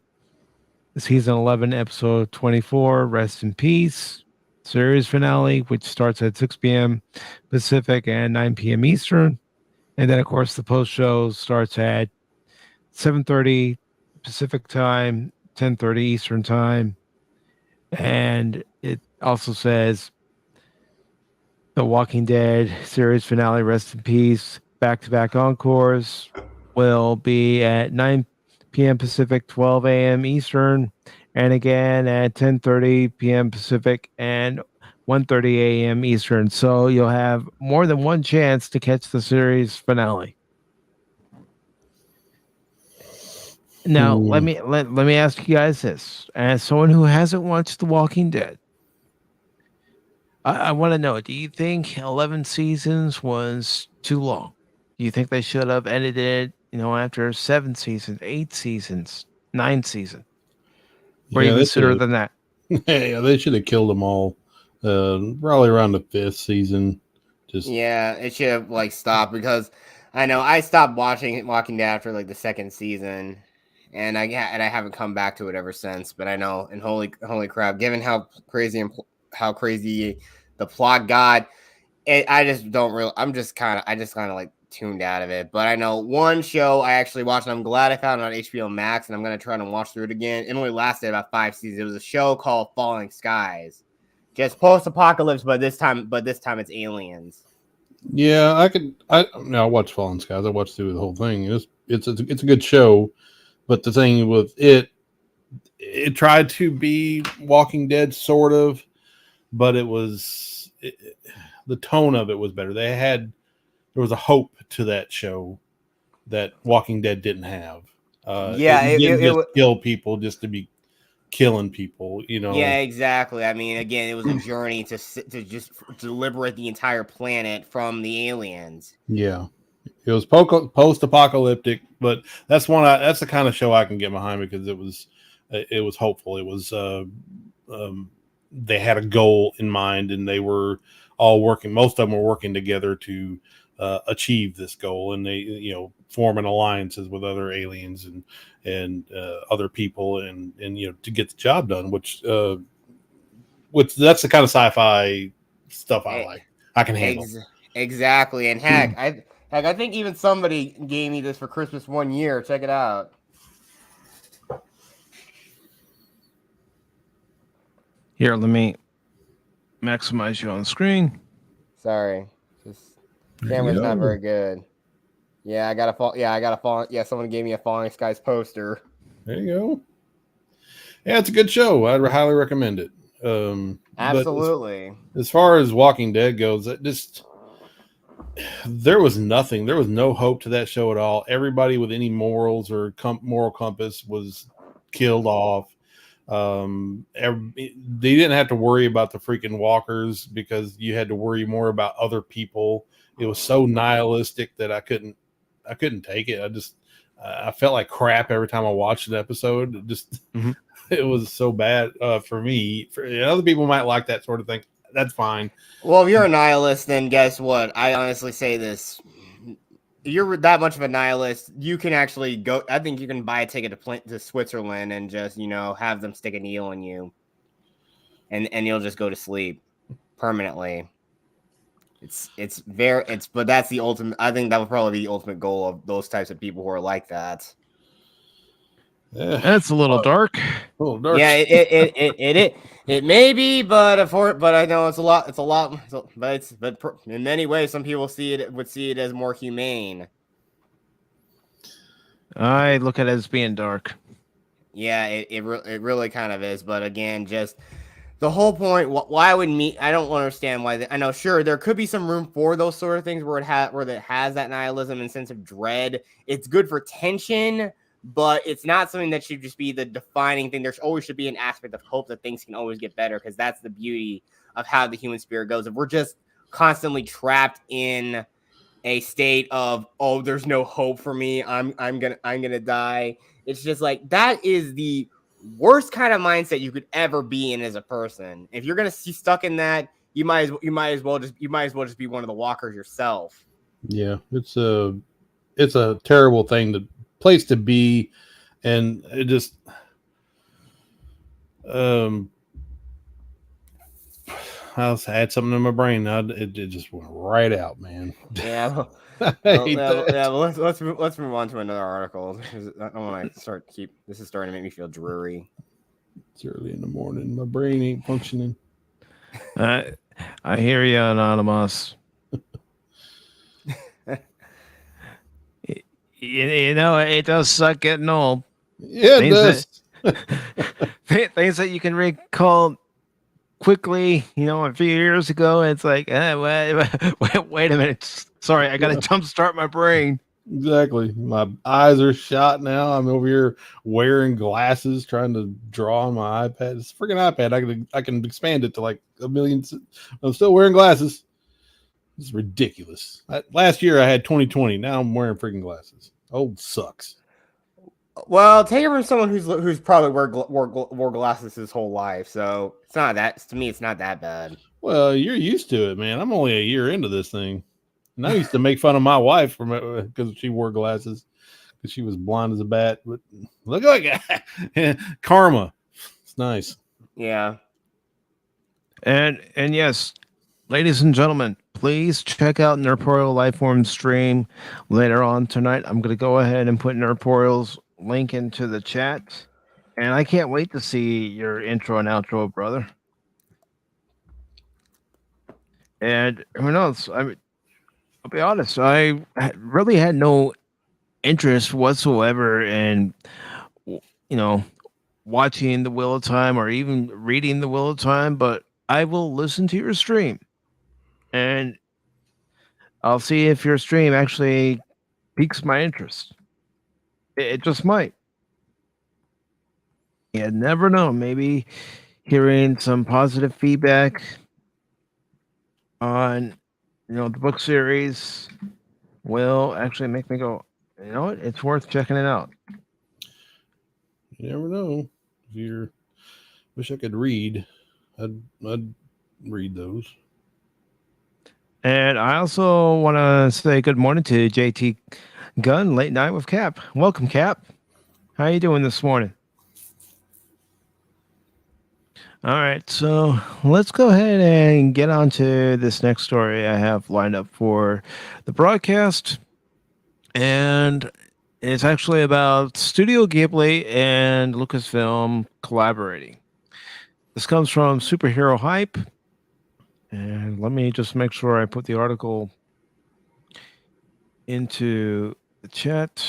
Speaker 1: season 11, episode 24, Rest in Peace series finale, which starts at 6 p.m. Pacific and 9 p.m. Eastern. And then, of course, the post show starts at 7:30 Pacific time, 10:30 Eastern time. And it also says The Walking Dead series finale, Rest in Peace, back-to-back encores will be at 9 p.m. Pacific, 12 a.m. Eastern, and again at 10:30 p.m. Pacific and 1:30 a.m. Eastern. So you'll have more than one chance to catch the series finale. Now, let me ask you guys this: as someone who hasn't watched The Walking Dead, I want to know: do you think 11 seasons was too long? Do you think they should have ended it, after 7 seasons, 8 seasons, 9 seasons, or
Speaker 5: Yeah,
Speaker 1: even
Speaker 5: they
Speaker 1: sooner
Speaker 5: should
Speaker 1: than that?
Speaker 5: yeah, they should have killed them all. Probably around the 5th season. Just
Speaker 2: Yeah, it should have like stopped because I know I stopped watching Walking Dead after like the second season, and I haven't come back to it ever since. But I know, and holy crap, given how crazy the plot got, I just don't really. I just kind of like tuned out of it. But I know one show I actually watched, and I'm glad I found it on HBO Max, and I'm gonna try to watch through it again. It only lasted about 5 seasons. It was a show called Falling Skies, just post-apocalypse, but this time it's aliens.
Speaker 5: yeah, I watched Fallen Skies. I watched through the whole thing. It's a good show, but the thing with it tried to be Walking Dead sort of, but the tone of it was better. There was a hope to that show that Walking Dead didn't have.
Speaker 2: Yeah,
Speaker 5: It didn't just kill people just to be killing people,
Speaker 2: Yeah, exactly. I mean, again, it was a journey to liberate the entire planet from the aliens.
Speaker 5: Yeah, it was post-apocalyptic, but that's the kind of show I can get behind because it was hopeful. It was they had a goal in mind, and they were all working. Most of them were working together to achieve this goal, and they forming alliances with other aliens and other people, and to get the job done. Which that's the kind of sci-fi stuff I like. I can handle.
Speaker 2: Exactly, and heck, I think even somebody gave me this for Christmas one year. Check it out.
Speaker 1: Here, let me maximize you on the screen.
Speaker 2: Sorry, camera's not very good. Yeah, I got a fall. Yeah, someone gave me a Falling Skies poster.
Speaker 5: There you go. Yeah, it's a good show. I'd highly recommend it.
Speaker 2: Absolutely.
Speaker 5: As far as Walking Dead goes, there was nothing. There was no hope to that show at all. Everybody with any morals or moral compass was killed off. They didn't have to worry about the freaking walkers because you had to worry more about other people. It was so nihilistic that I couldn't take it. I felt like crap every time I watched an episode. It was so bad for me. Other people might like that sort of thing. That's fine.
Speaker 2: Well, if you're a nihilist, then guess what? I honestly say this. If you're that much of a nihilist, you can actually go. I think you can buy a ticket to Switzerland and just, have them stick a needle in you. And you'll just go to sleep permanently. But that's the ultimate. I think that would probably be the ultimate goal of those types of people who are like that.
Speaker 5: Yeah.
Speaker 1: That's a little dark.
Speaker 2: Yeah, it may be, but I know it's a lot. But in many ways, some people would see it as more humane.
Speaker 1: I look at it as being dark.
Speaker 2: Yeah, it really kind of is. But again, just the whole point. Why would I don't understand why. I know, sure, there could be some room for those sort of things where it has that nihilism and sense of dread. It's good for tension, but it's not something that should just be the defining thing. There always should be an aspect of hope that things can always get better, because that's the beauty of how the human spirit goes. If we're just constantly trapped in a state of, oh, there's no hope for me, I'm gonna die. It's just like, that is the worst kind of mindset you could ever be in as a person. If you're gonna be stuck in that, you might as well just be one of the walkers yourself.
Speaker 5: Yeah, it's a terrible place to be, and it just I had something in my brain. It just went right out, man.
Speaker 2: Yeah. Let's move on to another article. I don't want to this is starting to make me feel dreary.
Speaker 5: It's early in the morning. My brain ain't functioning.
Speaker 1: I hear you, Anonymous. It does suck getting old.
Speaker 5: Yeah, it does.
Speaker 1: Things that you can recall quickly, a few years ago. It's like, wait a minute. Sorry, I got to jumpstart my brain.
Speaker 5: Exactly. My eyes are shot now. I'm over here wearing glasses, trying to draw on my iPad. It's a freaking iPad. I can expand it to like a million. I'm still wearing glasses. It's ridiculous. Last year I had 20/20. Now I'm wearing freaking glasses. Old sucks.
Speaker 2: Well, take it from someone who's probably wore glasses his whole life, so it's not that. To me, it's not that bad.
Speaker 5: Well, you're used to it, man. I'm only a year into this thing. And I used to make fun of my wife because she wore glasses because she was blind as a bat. But look like karma. It's nice.
Speaker 2: Yeah.
Speaker 1: And yes, ladies and gentlemen, please check out Nerporeal Lifeform stream later on tonight. I'm going to go ahead and put Nerporeal's link into the chat. And I can't wait to see your intro and outro, brother. And who knows? I'll be honest, I really had no interest whatsoever in, watching the Wheel of Time or even reading the Wheel of Time, but I will listen to your stream and I'll see if your stream actually piques my interest. It just might. You never know. Maybe hearing some positive feedback on the book series will actually make me go, you know what? It's worth checking it out.
Speaker 5: You never know. Wish I could read. I'd read those.
Speaker 1: And I also want to say good morning to JT Gunn, Late Night with Cap. Welcome, Cap. How you doing this morning? All right, so let's go ahead and get on to this next story I have lined up for the broadcast. And it's actually about Studio Ghibli and Lucasfilm collaborating. This comes from Superhero Hype. And let me just make sure I put the article into the chat.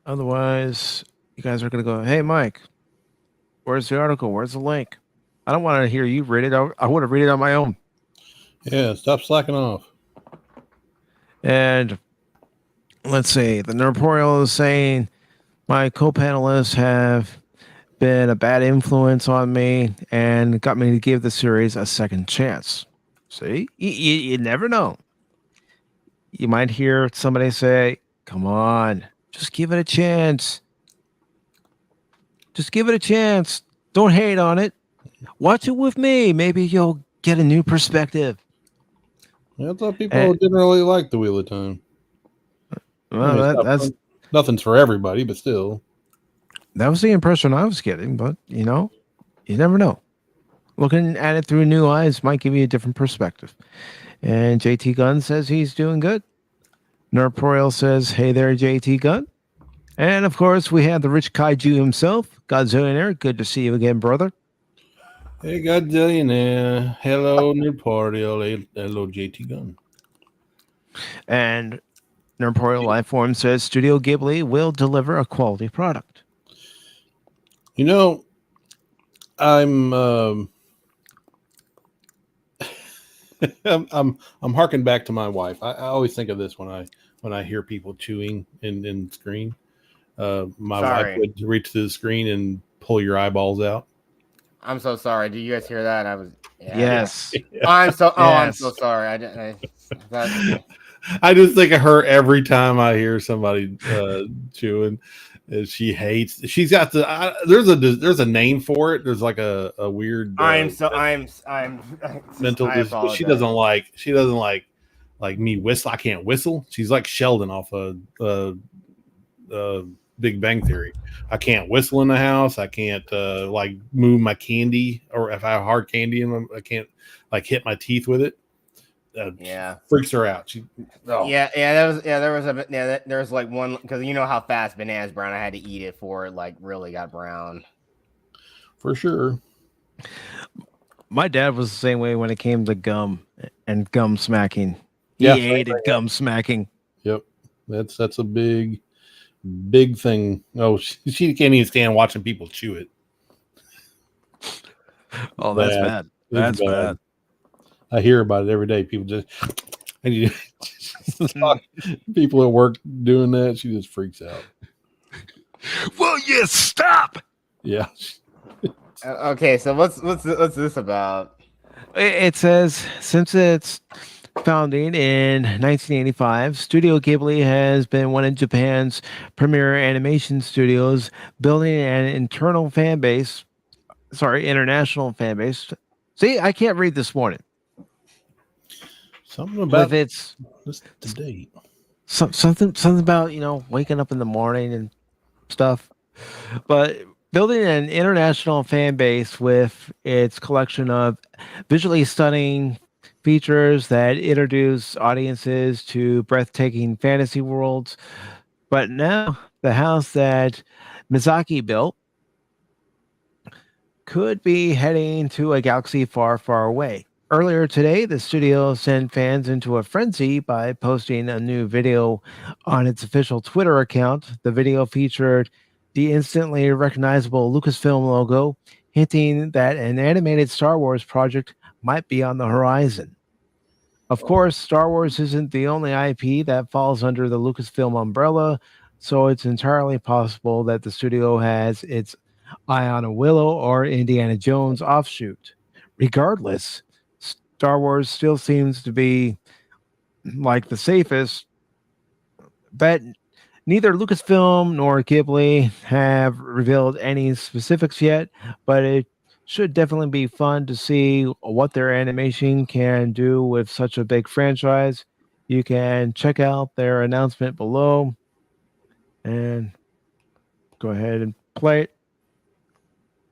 Speaker 1: Otherwise, you guys are going to go, hey, Mike, where's the article? Where's the link? I don't want to hear you read it. I want to read it on my own.
Speaker 5: Yeah, stop slacking off.
Speaker 1: And let's see. The Nerporeal is saying my co-panelists have been a bad influence on me and got me to give the series a second chance. See? You never know. You might hear somebody say, come on, just give it a chance. Just give it a chance. Don't hate on it. Watch it with me. Maybe you'll get a new perspective.
Speaker 5: I thought people didn't really like the Wheel of Time.
Speaker 1: Well, that's
Speaker 5: nothing's for everybody, but still.
Speaker 1: That was the impression I was getting, but you never know. Looking at it through new eyes might give you a different perspective. And JT Gunn says he's doing good. Nerporeal says, hey there, JT Gunn. And of course, we have the rich kaiju himself, Godzillionaire. Good to see you again, brother.
Speaker 5: Hey, Godzillionaire. Hello, Nerporeal. Hello, JT Gunn.
Speaker 1: And Nerporeal Lifeform says Studio Ghibli will deliver a quality product.
Speaker 5: I'm I'm harking back to my wife. I always think of this when I hear people chewing in screen. My wife would reach to the screen and pull your eyeballs out.
Speaker 2: I'm so sorry. Do you guys hear that?
Speaker 1: Yes.
Speaker 2: I'm so. Oh,
Speaker 1: yes.
Speaker 2: I'm so sorry.
Speaker 5: I just think of her every time I hear somebody chewing. She hates. She's got there's a name for it. There's like a weird.
Speaker 2: I'm
Speaker 5: mental. She doesn't like me whistle. I can't whistle. She's like Sheldon off a Big Bang Theory. I can't whistle in the house. I can't like move my candy, or if I have hard candy in them, I can't like hit my teeth with it. Freaks her out.
Speaker 2: There was like one, because you know how fast bananas brown. I had to eat it before it like really got brown.
Speaker 5: For sure.
Speaker 1: My dad was the same way when it came to gum and gum smacking. He hated gum smacking.
Speaker 5: Yep, that's a big big thing. Oh, she can't even stand watching people chew it.
Speaker 1: Oh, that's bad.
Speaker 5: It's
Speaker 1: That's bad.
Speaker 5: I hear about it every day. People just people at work doing that. She just freaks out.
Speaker 1: Will you stop?
Speaker 5: Yeah.
Speaker 2: Okay, so what's this about?
Speaker 1: It says since its founding in 1985, Studio Ghibli has been one of Japan's premier animation studios, building an internal fan base. Sorry, international fan base. See, I can't read this morning.
Speaker 5: Something about
Speaker 1: With its
Speaker 5: this today.
Speaker 1: something about waking up in the morning and stuff. But building an international fan base with its collection of visually stunning features that introduce audiences to breathtaking fantasy worlds. But now, the house that Mizaki built could be heading to a galaxy far, far away. Earlier today, the studio sent fans into a frenzy by posting a new video on its official Twitter account. The video featured the instantly recognizable Lucasfilm logo, hinting that an animated Star Wars project might be on the horizon. Of course, Star Wars isn't the only IP that falls under the Lucasfilm umbrella, so it's entirely possible that the studio has its eye on a Willow or Indiana Jones offshoot. Regardless, Star Wars still seems to be like the safest bet. Neither Lucasfilm nor Ghibli have revealed any specifics yet, but it should definitely be fun to see what their animation can do with such a big franchise. You can check out their announcement below and go ahead and play it.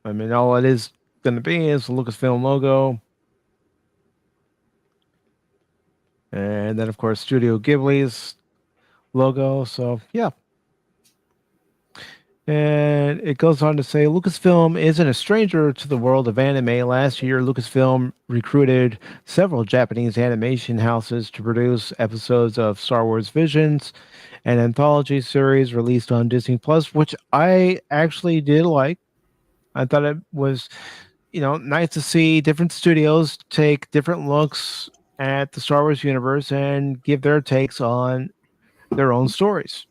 Speaker 1: I mean, all it is going to be is the Lucasfilm logo. And then, of course, Studio Ghibli's logo. So, yeah. And it goes on to say Lucasfilm isn't a stranger to the world of anime. Last year, Lucasfilm recruited several Japanese animation houses to produce episodes of Star Wars Visions, an anthology series released on Disney Plus, which I actually did like. I thought it was, nice to see different studios take different looks at the Star Wars universe and give their takes on their own stories.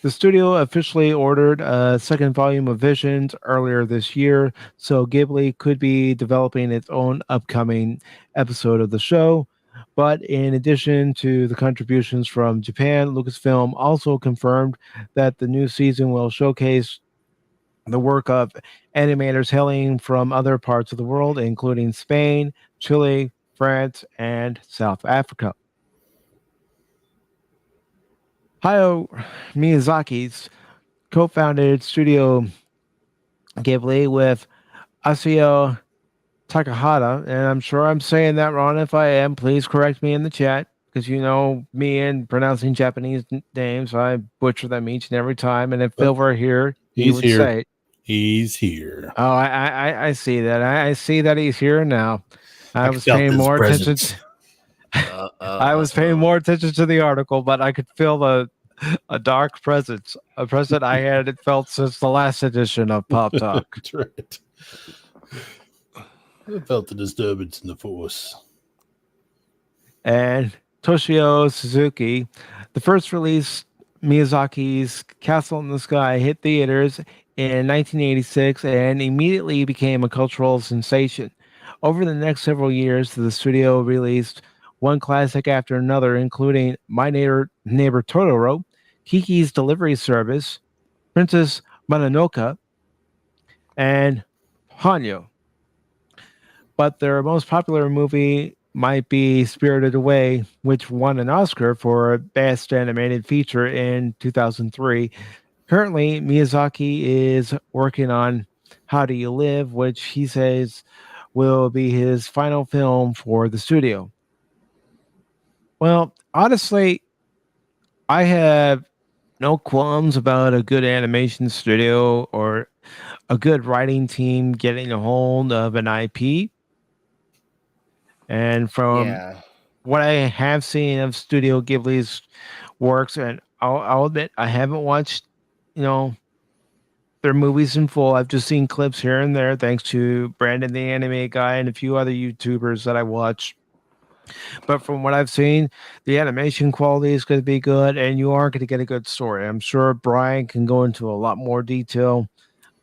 Speaker 1: The studio officially ordered a second volume of Visions earlier this year, so Ghibli could be developing its own upcoming episode of the show. But in addition to the contributions from Japan, Lucasfilm also confirmed that the new season will showcase the work of animators hailing from other parts of the world, including Spain, Chile, France, and South Africa. Hayao Miyazaki's co-founded Studio Ghibli with Asio Takahata, and I'm sure I'm saying that wrong. If I am, please correct me in the chat, because you know me and pronouncing Japanese names, I butcher them each and every time. And if Phil were here, he would
Speaker 5: here.
Speaker 1: say it.
Speaker 5: He's here.
Speaker 1: Oh, I see that. I see that he's here now. I was paying more attention. I was paying more attention to the article, but I could feel a dark presence, a presence I hadn't felt since the last edition of Pop Talk.
Speaker 5: That's right. I felt the disturbance in the force.
Speaker 1: And Toshio Suzuki, the first release, Miyazaki's Castle in the Sky, hit theaters in 1986 and immediately became a cultural sensation. Over the next several years, the studio released one classic after another, including My Neighbor Totoro, Kiki's Delivery Service, Princess Mononoke, and Hanyo. But their most popular movie might be Spirited Away, which won an Oscar for Best Animated Feature in 2003. Currently, Miyazaki is working on How Do You Live, which he says will be his final film for the studio. Well, honestly, I have no qualms about a good animation studio or a good writing team getting a hold of an IP. And from what I have seen of Studio Ghibli's works, and I'll admit I haven't watched, you know, their movies in full. I've just seen clips here and there, thanks to Brandon the Anime Guy and a few other YouTubers that I watch. But from what I've seen, the animation quality is going to be good, and you are going to get a good story. I'm sure Brian can go into a lot more detail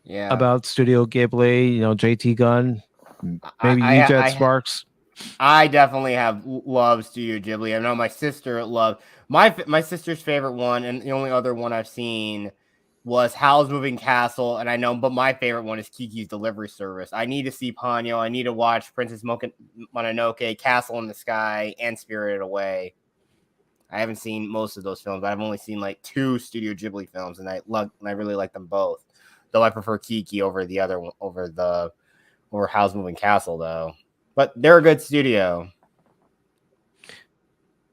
Speaker 2: Yeah.
Speaker 1: about Studio Ghibli. JT Gunn, maybe you, Jet Sparks.
Speaker 2: I definitely have loved Studio Ghibli. I know my sister loved my sister's favorite one, and the only other one I've seen was Howl's Moving Castle, and I know, but my favorite one is Kiki's Delivery Service. I need to see Ponyo. I need to watch Princess Mononoke, Castle in the Sky, and Spirited Away. I haven't seen most of those films, but I've only seen like 2 Studio Ghibli films, and I really like them both. Though I prefer Kiki over the other one, over Howl's Moving Castle, though. But they're a good studio.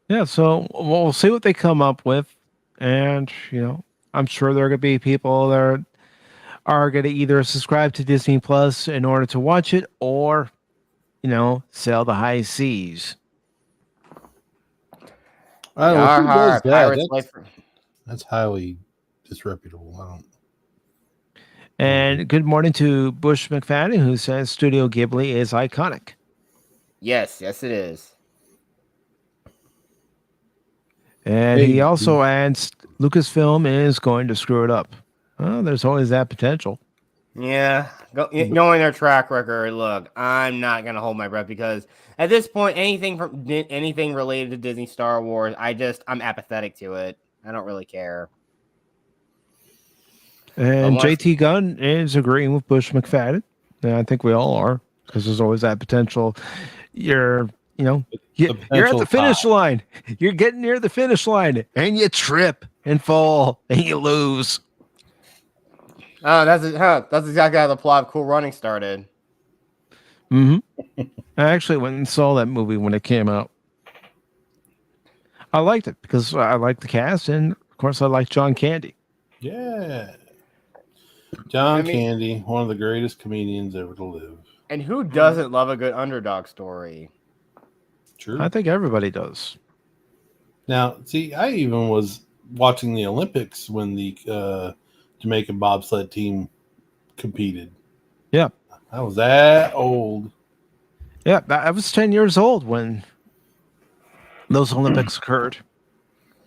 Speaker 1: Yeah, so we'll see what they come up with, and I'm sure there are going to be people that are going to either subscribe to Disney Plus in order to watch it, or sail the high seas.
Speaker 5: I don't know who does that. That's highly disreputable. I don't.
Speaker 1: And good morning to Bush McFadden, who says Studio Ghibli is iconic.
Speaker 2: Yes, it is.
Speaker 1: And he also adds Lucasfilm is going to screw it up. Well, there's always that potential.
Speaker 2: Yeah, knowing their track record, look, I'm not gonna hold my breath, because at this point, anything related to Disney Star Wars, I'm apathetic to it. I don't really care.
Speaker 1: And JT Gunn is agreeing with Bush McFadden. And I think we all are, because there's always that potential. You're at the finish line. You're getting near the finish line, and you trip and fall, and you lose.
Speaker 2: Oh, that's exactly how the plot of Cool Running started.
Speaker 1: Mm-hmm. I actually went and saw that movie when it came out. I liked it because I liked the cast, and of course I liked John Candy.
Speaker 5: Yeah. John Candy, one of the greatest comedians ever to live.
Speaker 2: And who doesn't love a good underdog story?
Speaker 5: True.
Speaker 1: I think everybody does.
Speaker 5: Now, see, I even was watching the Olympics when the Jamaican bobsled team competed.
Speaker 1: Yeah.
Speaker 5: I was that old.
Speaker 1: Yeah, I was 10 years old when those Olympics occurred.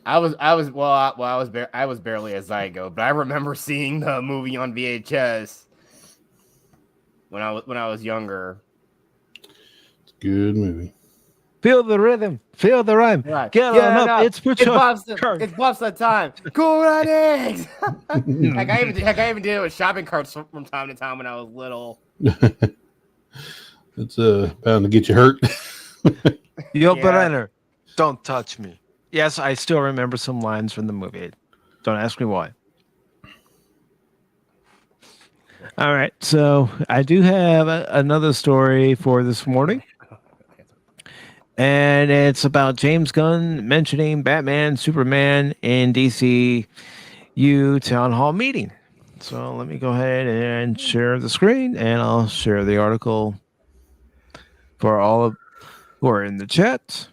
Speaker 2: I was barely a zygote, but I remember seeing the movie on VHS when I was younger.
Speaker 5: It's a good movie.
Speaker 1: Feel the rhythm, feel the rhyme.
Speaker 2: Right.
Speaker 1: Get on up. It's
Speaker 2: bobsled time. Cool Runnings. Heck, I even did it with shopping carts from time to time when I was little.
Speaker 5: It's bound to get you hurt.
Speaker 1: Yo, Brenner, don't touch me. Yes, I still remember some lines from the movie. Don't ask me why. All right, so I do have another story for this morning. And it's about James Gunn mentioning Batman, Superman in DCU Town Hall meeting. So let me go ahead and share the screen, and I'll share the article for all of who are in the chat.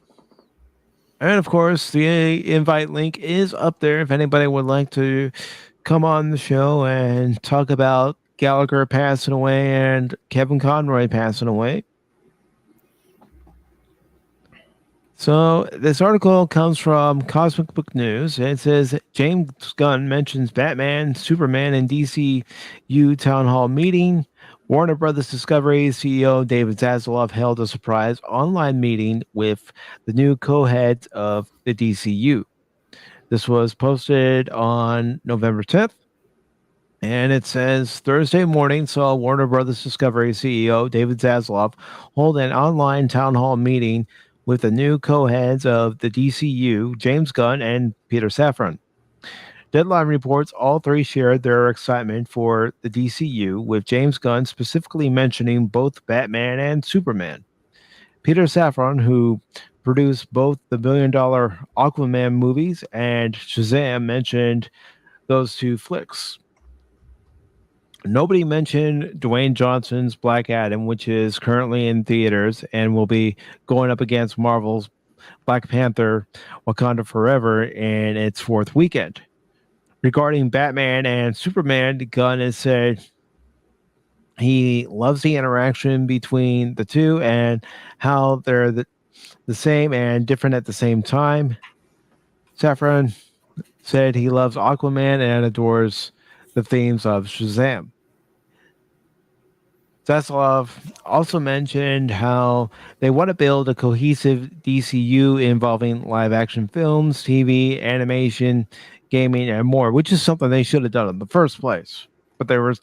Speaker 1: And of course, the invite link is up there if anybody would like to come on the show and talk about Gallagher passing away and Kevin Conroy passing away. So this article comes from Cosmic Book News. It says James Gunn mentions Batman, Superman, and DCU Town Hall meeting. Warner Brothers Discovery CEO David Zaslav held a surprise online meeting with the new co-heads of the DCU. This was posted on November 10th. And it says Thursday morning saw Warner Brothers Discovery CEO David Zaslav hold an online town hall meeting with the new co-heads of the DCU, James Gunn and Peter Safran. Deadline reports all three shared their excitement for the DCU, with James Gunn specifically mentioning both Batman and Superman. Peter Safran, who produced both the billion-dollar Aquaman movies and Shazam, mentioned those two flicks. Nobody mentioned Dwayne Johnson's Black Adam, which is currently in theaters and will be going up against Marvel's Black Panther Wakanda Forever in its fourth weekend. Regarding Batman and Superman, Gunn has said he loves the interaction between the two and how they're the same and different at the same time. Safran said he loves Aquaman and adores the themes of Shazam. Zaslav also mentioned how they want to build a cohesive DCU involving live action films, TV, animation, gaming, and more, which is something they should have done in the first place. But they were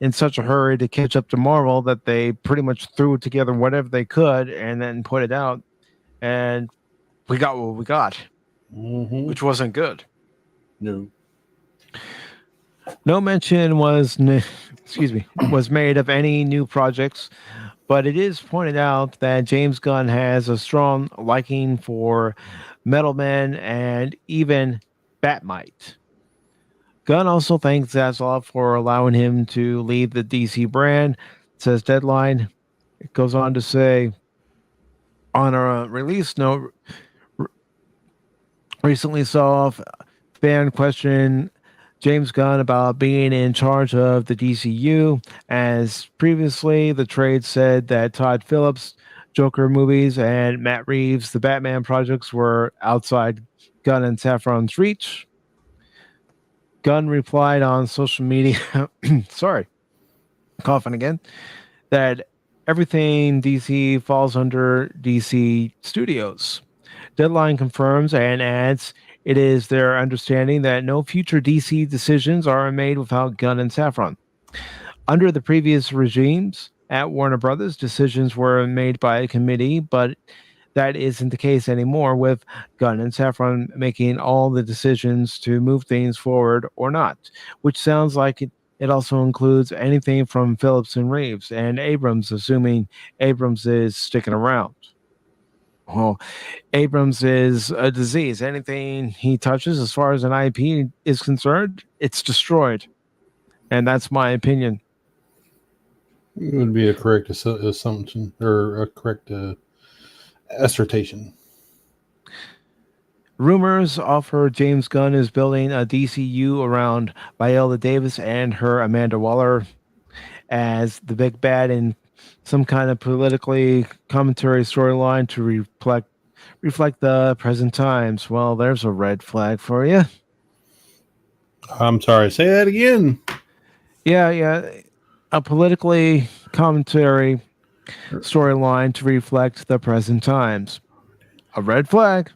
Speaker 1: in such a hurry to catch up to Marvel that they pretty much threw together whatever they could and then put it out. And we got what we got, which wasn't good.
Speaker 5: No.
Speaker 1: No mention was made of any new projects, but it is pointed out that James Gunn has a strong liking for Metal Men and even Batmite. Gunn also thanks Zaslav for allowing him to lead the DC brand, says Deadline. It goes on to say, on a release note, recently saw fan question James Gunn about being in charge of the DCU, as previously the trade said that Todd Phillips' Joker movies and Matt Reeves' The Batman projects were outside Gunn and Safran's reach. Gunn replied on social media, sorry, coughing again, that everything DC falls under DC Studios. Deadline confirms and adds it is their understanding that no future DC decisions are made without Gunn and Safran. Under the previous regimes at Warner Brothers, decisions were made by a committee, but that isn't the case anymore, with Gunn and Safran making all the decisions to move things forward or not, which sounds like it also includes anything from Phillips and Reeves and Abrams, assuming Abrams is sticking around. Well, Abrams is a disease. Anything he touches, as far as an IP is concerned, it's destroyed. And that's my opinion.
Speaker 5: It would be a correct assumption or a correct assertion.
Speaker 1: Rumors offer James Gunn is building a DCU around Viola Davis and her Amanda Waller as the big bad in some kind of politically commentary storyline to reflect the present times. Well, there's a red flag for you.
Speaker 5: I'm sorry, say that again.
Speaker 1: Yeah. A politically commentary storyline to reflect the present times. A red flag.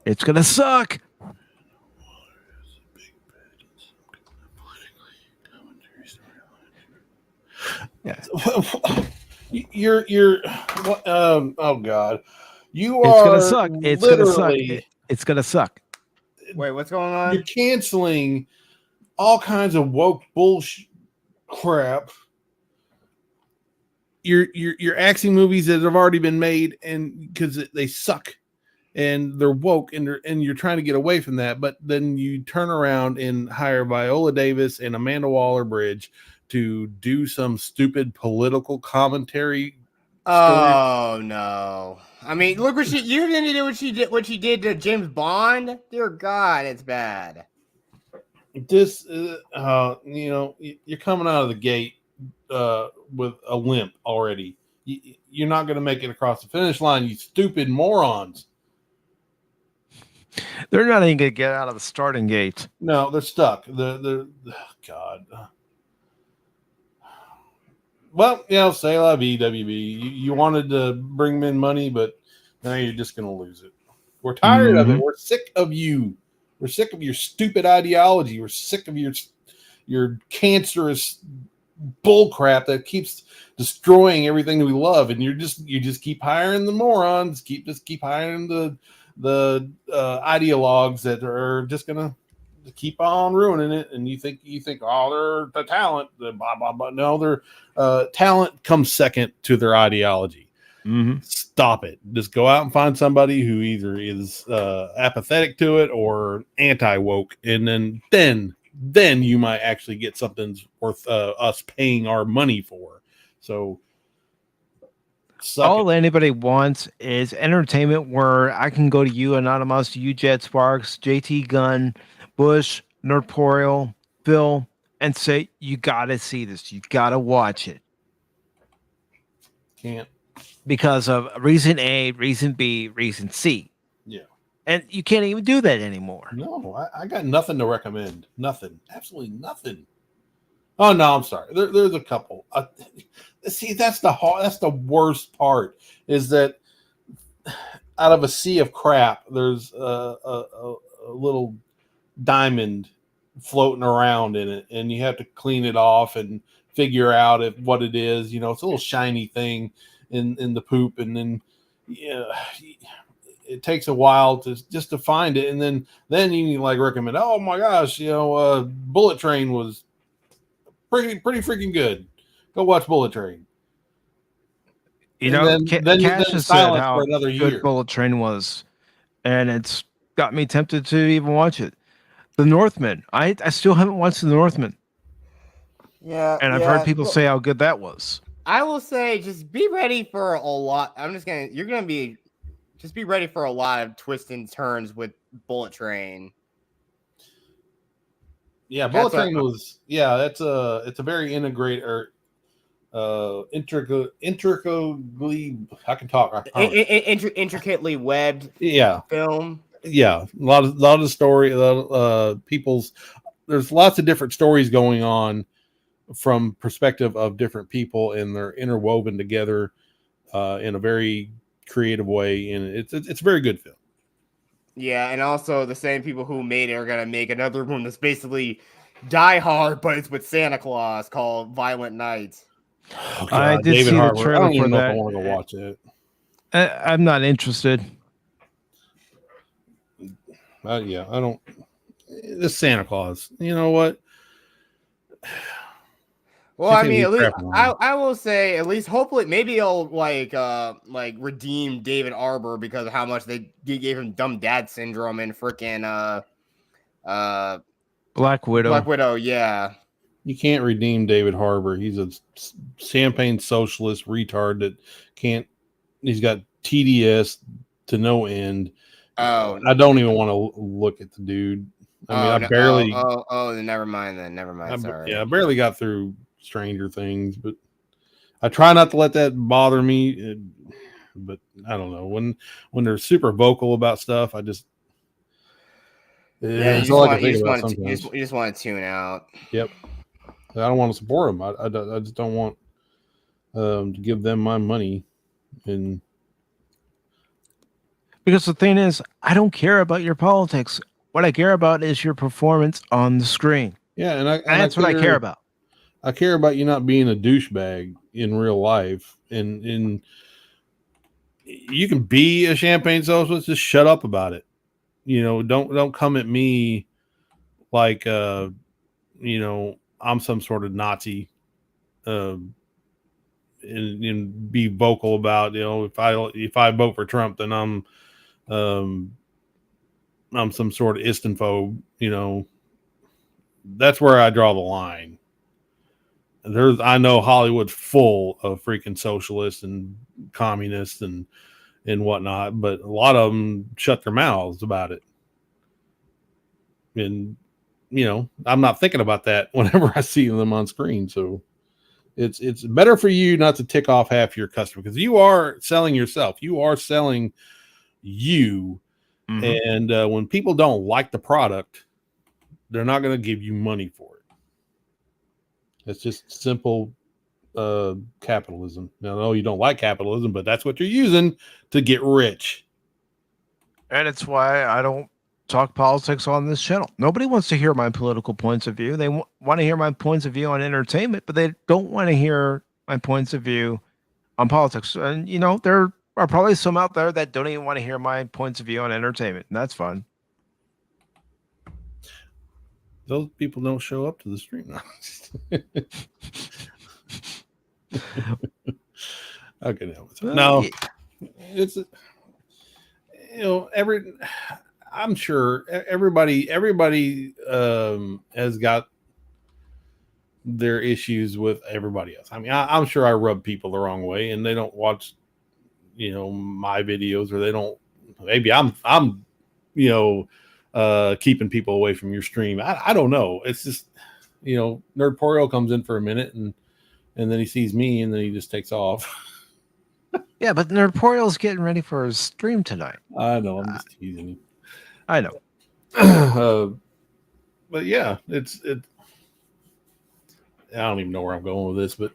Speaker 1: It's gonna suck.
Speaker 5: Yeah. You're oh god. You
Speaker 1: it's
Speaker 5: are
Speaker 1: gonna suck. It's gonna suck. It's gonna suck.
Speaker 2: Wait, what's going on?
Speaker 5: You're canceling all kinds of woke bullshit crap. You're axing movies that have already been made and because they suck and they're woke and you're trying to get away from that, but then you turn around and hire Viola Davis and Amanda Waller-Bridge to do some stupid political commentary.
Speaker 2: Oh no! I mean, look what you didn't do what she did to James Bond. Dear God, it's bad.
Speaker 5: This, you're coming out of the gate with a limp already. You're not going to make it across the finish line, you stupid morons.
Speaker 1: They're not even going to get out of the starting gate.
Speaker 5: No, they're stuck. God. Well, say la vie, WB. You wanted to bring in money, but now you're just going to lose it. We're tired of it. We're sick of you. We're sick of your stupid ideology. We're sick of your cancerous bullcrap that keeps destroying everything we love. And you just keep hiring the morons. Keep hiring the ideologues that are just gonna keep on ruining it. And you think oh, they're the talent, the blah blah blah. No, their talent comes second to their ideology. Stop it. Just go out and find somebody who either is apathetic to it or anti-woke, and then you might actually get something worth us paying our money for. So Suck
Speaker 1: all anybody wants is entertainment where I can go to you, Anonymous, you, Jet Sparks, JT Gunn, Bush, Nerdporial, Phil, and say, you got to see this. You got to watch it.
Speaker 5: Can't.
Speaker 1: Because of reason A, reason B, reason C.
Speaker 5: Yeah.
Speaker 1: And you can't even do that anymore.
Speaker 5: No, I got nothing to recommend. Nothing. Absolutely nothing. Oh no, I'm sorry. There's a couple. See, that's the worst part is that out of a sea of crap, there's a little diamond floating around in it, and you have to clean it off and figure out what it is. You know, it's a little shiny thing in the poop, and then it takes a while to find it, and then you can like recommend. Oh my gosh, Bullet Train was pretty freaking good. Go watch Bullet Train.
Speaker 1: You
Speaker 5: And
Speaker 1: know,
Speaker 5: then
Speaker 1: Cash has said
Speaker 5: silence
Speaker 1: how
Speaker 5: for another
Speaker 1: good
Speaker 5: year.
Speaker 1: Bullet Train was, and it's got me tempted to even watch it. The Northman. I still haven't watched The Northman,
Speaker 2: Yeah,
Speaker 1: and I've heard people say how good that was.
Speaker 2: I will say, just be ready for a lot. Just be ready for a lot of twists and turns with Bullet Train.
Speaker 5: Yeah, Bullet Train was. Yeah, it's a very intricately. I can talk.
Speaker 2: Intricately webbed.
Speaker 5: Yeah,
Speaker 2: film.
Speaker 5: Yeah, a lot of story. People's. There's lots of different stories going on from perspective of different people, and they're interwoven together in a very creative way, and it's a very good film.
Speaker 2: Yeah, and also the same people who made it are gonna make another one that's basically Die Hard, but it's with Santa Claus, called Violent Night.
Speaker 5: Oh,
Speaker 1: I did
Speaker 5: David
Speaker 1: see
Speaker 5: Harbour.
Speaker 1: the
Speaker 5: I
Speaker 1: trailer
Speaker 5: don't even
Speaker 1: for
Speaker 5: know
Speaker 1: that.
Speaker 5: if I want to go watch it.
Speaker 1: I'm not interested.
Speaker 5: Yeah, I don't. This Santa Claus. You know what?
Speaker 2: Well, I mean, at least I will say, at least hopefully, maybe he'll like redeem David Harbour because of how much they gave him dumb dad syndrome and freaking
Speaker 1: Black Widow.
Speaker 2: Black Widow, yeah.
Speaker 5: You can't redeem David Harbour. He's a champagne socialist retard that can't. He's got TDS to no end.
Speaker 2: Oh,
Speaker 5: I don't even want to look at the dude. I mean, I barely.
Speaker 2: Then never mind. Then never mind. Sorry.
Speaker 5: Yeah, I barely got through Stranger Things, but I try not to let that bother me. But I don't know when they're super vocal about stuff. I just
Speaker 2: you just want to tune out.
Speaker 5: Yep. I don't want to support them. I just don't want to give them my money. And
Speaker 1: because the thing is, I don't care about your politics. What I care about is your performance on the screen.
Speaker 5: Yeah, and
Speaker 1: that's what I care about.
Speaker 5: I care about you not being a douchebag in real life, and you can be a champagne socialist. Just shut up about it. You know, don't come at me like I'm some sort of Nazi, and be vocal about if I vote for Trump, then I'm some sort of Istanphobe. You know, that's where I draw the line. I know Hollywood's full of freaking socialists and communists and whatnot, but a lot of them shut their mouths about it. And, I'm not thinking about that whenever I see them on screen. So it's better for you not to tick off half your customer because you are selling yourself. You are selling you. Mm-hmm. And when people don't like the product, they're not going to give you money for it. It's just simple capitalism. Now, I know you don't like capitalism, but that's what you're using to get rich.
Speaker 1: And it's why I don't talk politics on this channel. Nobody wants to hear my political points of view. They want to hear my points of view on entertainment, but they don't want to hear my points of view on politics. And, there are probably some out there that don't even want to hear my points of view on entertainment, and that's fun.
Speaker 5: Those people don't show up to the stream. Okay, no, it's I'm sure everybody has got their issues with everybody else. I mean, I'm sure I rub people the wrong way, and they don't watch my videos, or they don't. Maybe I'm keeping people away from your stream. I don't know. It's just Nerdporio comes in for a minute and then he sees me and then he just takes off.
Speaker 1: Yeah, but Nerdporeal's getting ready for his stream tonight.
Speaker 5: I know. I'm just teasing you.
Speaker 1: I know.
Speaker 5: But yeah, I don't even know where I'm going with this, but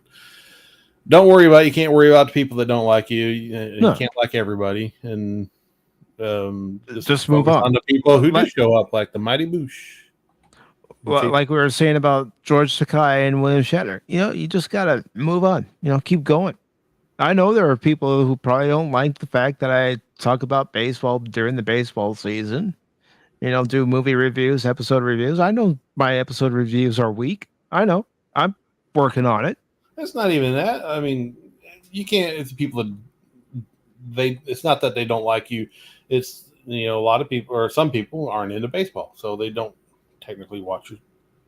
Speaker 5: don't worry about it. You can't worry about the people that don't like you. You can't like everybody, and
Speaker 1: just move on
Speaker 5: the people who do show up, like the Mighty Boosh.
Speaker 1: Well, like we were saying about George Sakai and William Shatner, you just gotta move on. Keep going. I know there are people who probably don't like the fact that I talk about baseball during the baseball season. Do movie reviews, episode reviews. I know my episode reviews are weak. I know. I'm working on it.
Speaker 5: It's not even that. I mean, you can't. It's people that it's not that they don't like you. It's a lot of people or some people aren't into baseball, so they don't technically watch your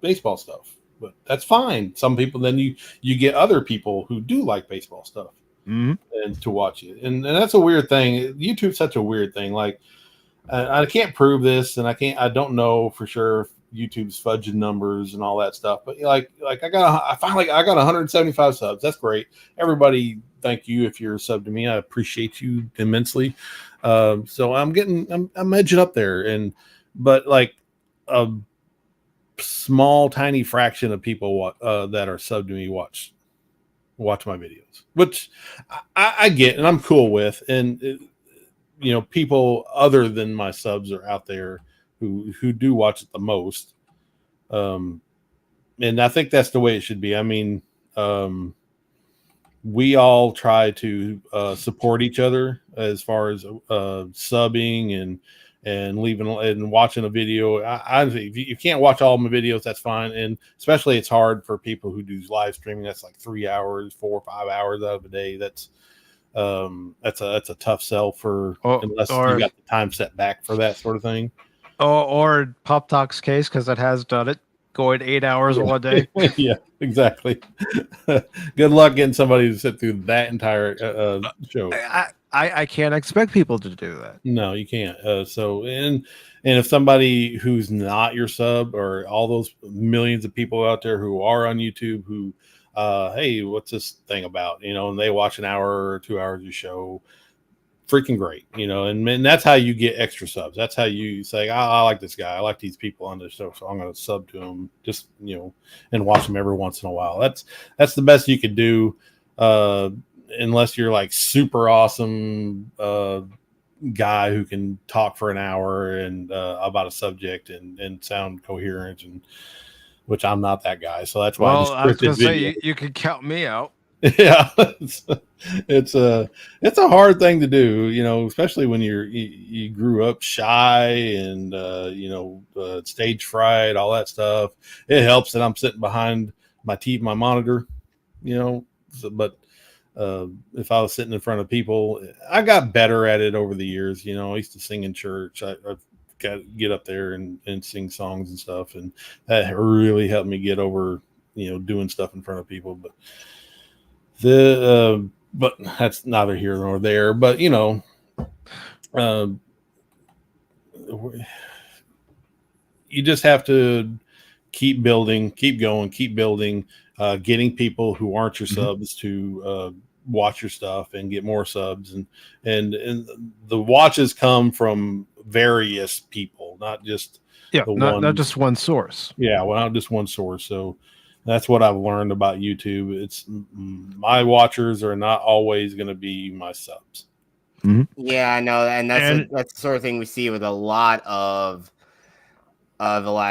Speaker 5: baseball stuff. But that's fine. Some people, then you get other people who do like baseball stuff and to watch it, and that's a weird thing. YouTube's such a weird thing. Like I can't prove this, and I don't know for sure if YouTube's fudging numbers and all that stuff. But I finally got 175 subs. That's great. Everybody, thank you if you're a sub to me. I appreciate you immensely. So I'm edging up there, but like a small, tiny fraction of people that are sub to me watch my videos, which I get and I'm cool with. And people other than my subs are out there who do watch it the most. And I think that's the way it should be. I mean, we all try to support each other as far as subbing and leaving and watching a video. If you can't watch all my videos, that's fine. And especially it's hard for people who do live streaming. That's like 3 hours, 4 or 5 hours out of a day. That's a tough sell unless you got the time set back for that sort of thing.
Speaker 1: Or Pop Talk's case, because it has done it, going 8 hours one day.
Speaker 5: Yeah, exactly. Good luck getting somebody to sit through that entire show.
Speaker 1: I can't expect people to do that.
Speaker 5: No, you can't. And if somebody who's not your sub, or all those millions of people out there who are on YouTube who hey, what's this thing about? And they watch an hour or 2 hours of show, freaking great, and that's how you get extra subs. That's how you say, I like this guy. I like these people on this show, so I'm going to sub to them, just, and watch them every once in a while. That's the best you could do, unless you're like super awesome guy who can talk for an hour and about a subject and sound coherent, and which I'm not that guy. So that's why
Speaker 1: I was going to say, you could count me out.
Speaker 5: Yeah, it's a hard thing to do, especially when you grew up shy and stage fright, all that stuff. It helps that I'm sitting behind my monitor, but if I was sitting in front of people, I got better at it over the years. I used to sing in church. I've got to get up there and sing songs and stuff, and that really helped me get over doing stuff in front of people. But that's neither here nor there. But you just have to keep building, keep going, keep building, getting people who aren't your subs to watch your stuff and get more subs, and the watches come from various people, not just
Speaker 1: not just one source.
Speaker 5: Yeah, well, not just one source. So that's what I've learned about YouTube. It's my watchers are not always going to be my subs.
Speaker 2: Yeah, I know, and that's the sort of thing we see with a lot of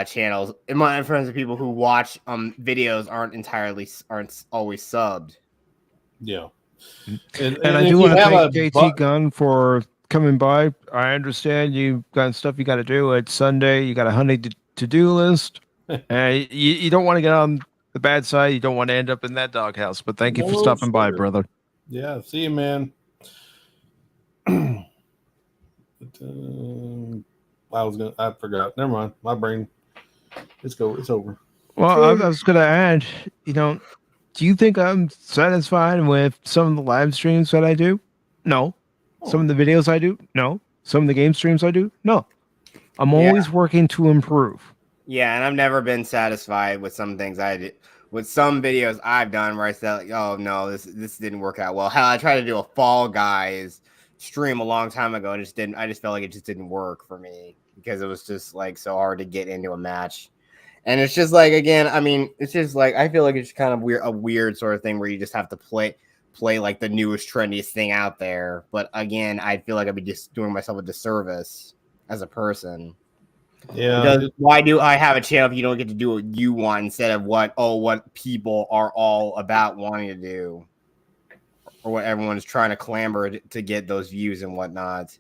Speaker 2: channels. In my friends of people who watch videos aren't always subbed.
Speaker 5: Yeah,
Speaker 1: and I do want to thank JT Gunn for coming by. I understand you got stuff you got to do. It's Sunday. You got a honey to-do list, and you don't want to get on the bad side. You don't want to end up in that doghouse. But thank you for stopping by, brother.
Speaker 5: Yeah, see you, man. I forgot. Never mind. My brain. It's over.
Speaker 1: Well, I was going to add, do you think I'm satisfied with some of the live streams that I do? No, Some of the videos I do, no. Some of the game streams I do, no. I'm
Speaker 2: Yeah.
Speaker 1: always working to improve.
Speaker 2: Yeah, and I've never been satisfied with some things I did. With some videos I've done where I said, like, "Oh no, this didn't work out well." Hell, I tried to do a Fall Guys stream a long time ago, and just didn't. I just felt like it just didn't work for me because it was just like so hard to get into a match. And it's just like, again, I mean, it's just like I feel like it's kind of a weird sort of thing where you just have to play like the newest trendiest thing out there. But again, I feel like I'd be just doing myself a disservice as a person.
Speaker 5: Yeah.
Speaker 2: Why do I have a channel if you don't get to do what you want instead of what people are all about wanting to do, or what everyone's trying to clamor to get those views and whatnot?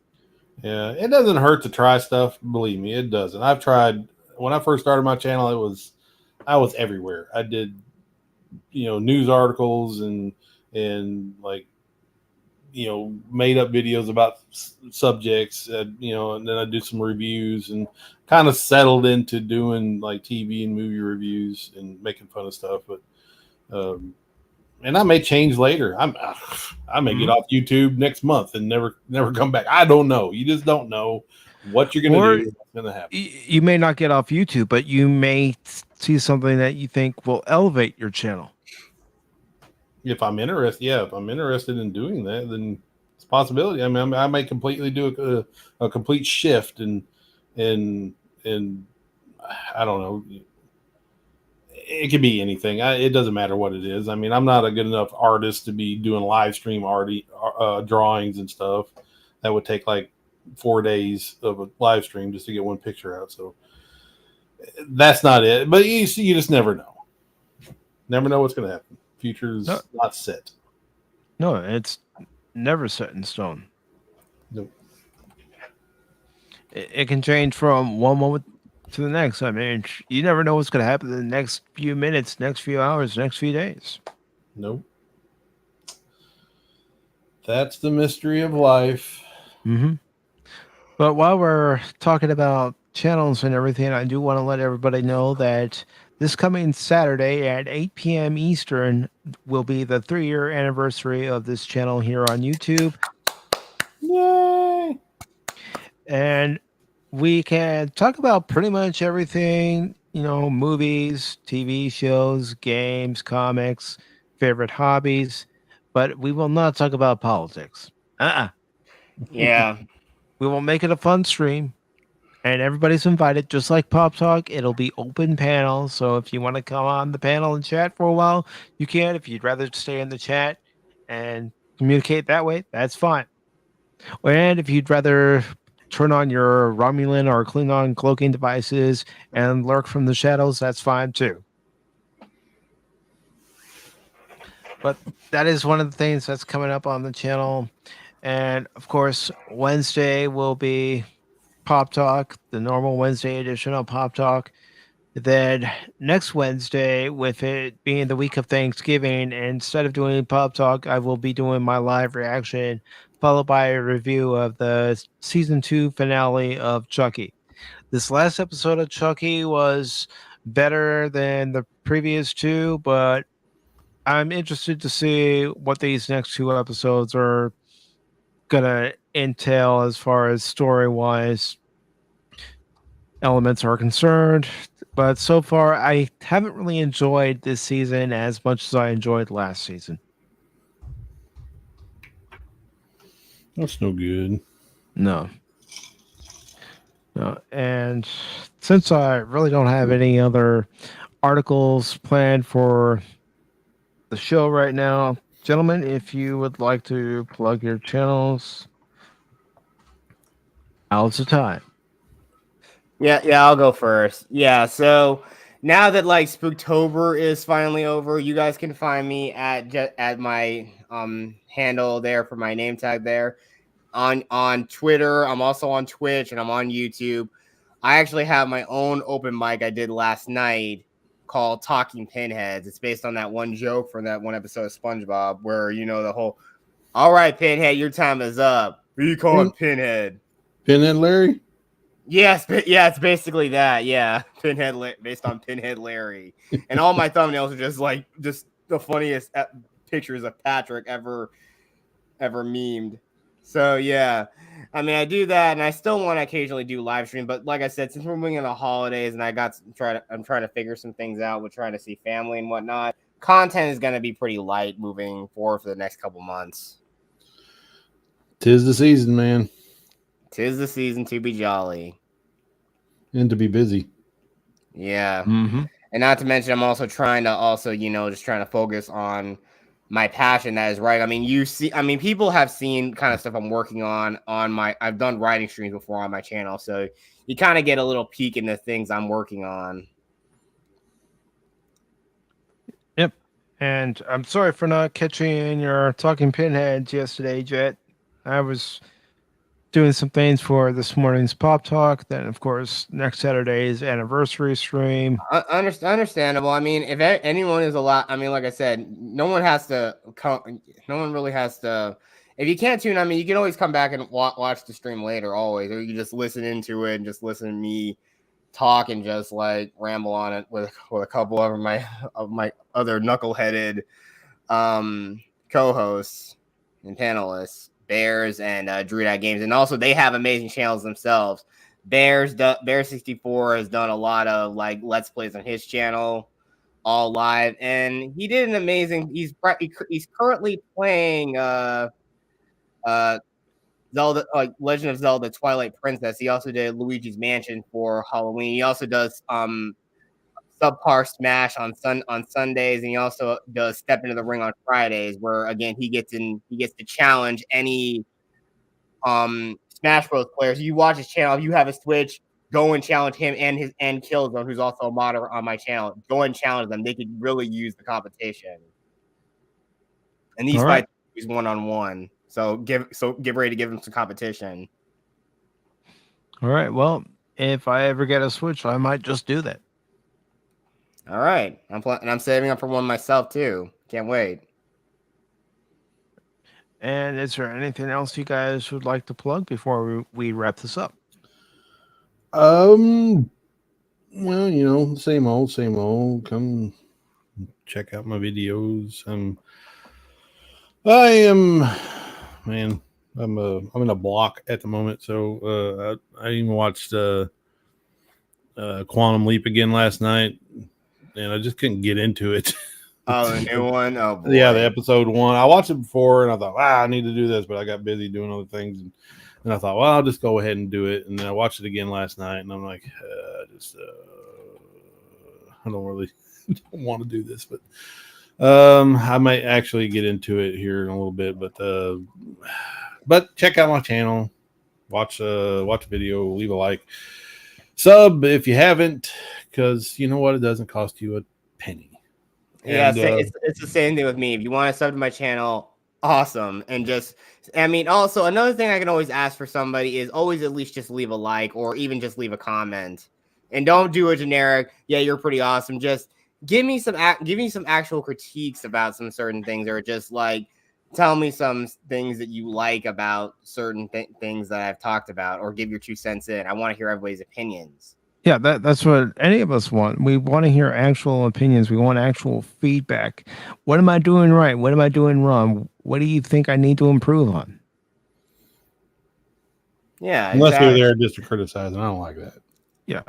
Speaker 5: Yeah, it doesn't hurt to try stuff. Believe me, it doesn't. I've tried. When I first started my channel, I was everywhere. I did, news articles and like, made up videos about subjects, and then I do some reviews and kind of settled into doing like TV and movie reviews and making fun of stuff. But, and I may change later. I may get off YouTube next month and never come back. I don't know. You just don't know what you're going to do. What's going to happen.
Speaker 1: You may not get off YouTube, but you may see something that you think will elevate your channel.
Speaker 5: If I'm interested in doing that, then it's a possibility. I mean, I may completely do a complete shift and I don't know. It could be anything. It doesn't matter what it is. I mean, I'm not a good enough artist to be doing live stream drawings and stuff. That would take like 4 days of a live stream just to get one picture out. So that's not it. But you just never know. Never know what's going to happen. Future's not set.
Speaker 1: No, it's never set in stone.
Speaker 5: Nope.
Speaker 1: It can change from one moment to the next. I mean, you never know what's going to happen in the next few minutes, next few hours, next few days.
Speaker 5: Nope. That's the mystery of life.
Speaker 1: Mm-hmm. But while we're talking about channels and everything, I do want to let everybody know that this coming Saturday at 8 p.m. Eastern will be the 3-year anniversary of this channel here on YouTube.
Speaker 5: Yay!
Speaker 1: And we can talk about pretty much everything, movies, TV shows, games, comics, favorite hobbies, but we will not talk about politics.
Speaker 2: Yeah.
Speaker 1: We will make it a fun stream. And everybody's invited, just like Pop Talk. It'll be open panel. So if you want to come on the panel and chat for a while, you can. If you'd rather stay in the chat and communicate that way, that's fine. And if you'd rather turn on your Romulan or Klingon cloaking devices and lurk from the shadows, that's fine too. But that is one of the things that's coming up on the channel. And of course, Wednesday will be Pop Talk, the normal Wednesday edition of Pop Talk. Then next Wednesday, with it being the week of Thanksgiving, instead of doing Pop Talk, I will be doing my live reaction, followed by a review of the season 2 finale of Chucky. This last episode of Chucky was better than the previous 2, but I'm interested to see what these next 2 episodes are gonna entail as far as story-wise elements are concerned. But so far, I haven't really enjoyed this season as much as I enjoyed last season.
Speaker 5: That's no good.
Speaker 1: No. And since I really don't have any other articles planned for the show right now, gentlemen, if you would like to plug your channels, now's the time.
Speaker 2: Yeah, I'll go first. Yeah, so now that like Spooktober is finally over, you guys can find me at my handle there for my name tag there on Twitter. I'm also on Twitch and I'm on YouTube. I actually have my own open mic I did last night called Talking Pinheads. It's based on that one joke from that one episode of SpongeBob where the whole, "All right, Pinhead, your time is up. Who you calling Pinhead?"
Speaker 5: Pinhead Larry?
Speaker 2: Yes, yeah, it's basically that. Yeah, based on Pinhead Larry, and all my thumbnails are just the funniest pictures of Patrick ever memed. So yeah, I mean, I do that, and I still want to occasionally do live stream. But like I said, since we're moving in the holidays, and I'm trying to figure some things out. We're trying to see family and whatnot. Content is going to be pretty light moving forward for the next couple months.
Speaker 5: 'Tis the season, man,
Speaker 2: 'Tis the season to be jolly.
Speaker 5: and to be busy.
Speaker 2: Yeah.
Speaker 1: Mm-hmm.
Speaker 2: And not to mention, I'm also trying to focus on my passion. That is right. I mean, people have seen kind of stuff I'm working on I've done writing streams before on my channel. So you kind of get a little peek into things I'm working on.
Speaker 1: Yep. And I'm sorry for not catching your talking pinheads yesterday, Jet. I was doing some things for this morning's Pop Talk. Then, of course, next Saturday's anniversary stream.
Speaker 2: Understandable. I mean, if anyone is allowed, I mean, like I said, no one really has to. If you can't tune, I mean, you can always come back and watch the stream later, always, or you can just listen into it and just listen to me talk and just like ramble on it with a couple of my other knuckleheaded co-hosts and panelists, Bears and Druid Games, and also they have amazing channels themselves. Bear64 has done a lot of like Let's Plays on his channel, all live, and he did an amazing. He's currently playing Zelda, like Legend of Zelda: Twilight Princess. He also did Luigi's Mansion for Halloween. He also does subpar Smash on Sundays, and he also does Step Into the Ring on Fridays, where again he gets to challenge any Smash Bros players. You watch his channel, if you have a Switch, go and challenge him and Killzone, who's also a modder on my channel. Go and challenge them. They could really use the competition. And these fights is 1-on-1. So get ready to give them some competition.
Speaker 1: All right. Well, if I ever get a Switch, I might just do that.
Speaker 2: All right. I'm saving up for one myself too. Can't wait.
Speaker 1: And is there anything else you guys would like to plug before we wrap this up?
Speaker 5: Well, same old. Come check out my videos. I'm in a block at the moment, so I even watched Quantum Leap again last night, and I just couldn't get into it.
Speaker 2: Oh, the new one. Oh, boy.
Speaker 5: Yeah, the episode 1. I watched it before, and I thought, I need to do this, but I got busy doing other things, and I thought, well, I'll just go ahead and do it. And then I watched it again last night, and I'm like, I don't really want to do this, but I might actually get into it here in a little bit. But check out my channel, watch a video, leave a like, sub if you haven't, because you know what, it doesn't cost you a penny.
Speaker 2: Yeah, it's the same thing with me. If you want to sub to my channel, awesome. And also another thing I can always ask for somebody is always at least just leave a like or even just leave a comment. And don't do a generic, yeah, you're pretty awesome. Just give me some actual critiques about some certain things, or just like tell me some things that you like about certain things that I've talked about, or give your 2 cents in. I want to hear everybody's opinions.
Speaker 1: Yeah, that's what any of us want. We want to hear actual opinions. We want actual feedback. What am I doing right? What am I doing wrong? What do you think I need to improve on?
Speaker 2: Yeah,
Speaker 5: unless you're there just to criticize, and I don't like that.
Speaker 1: Yeah.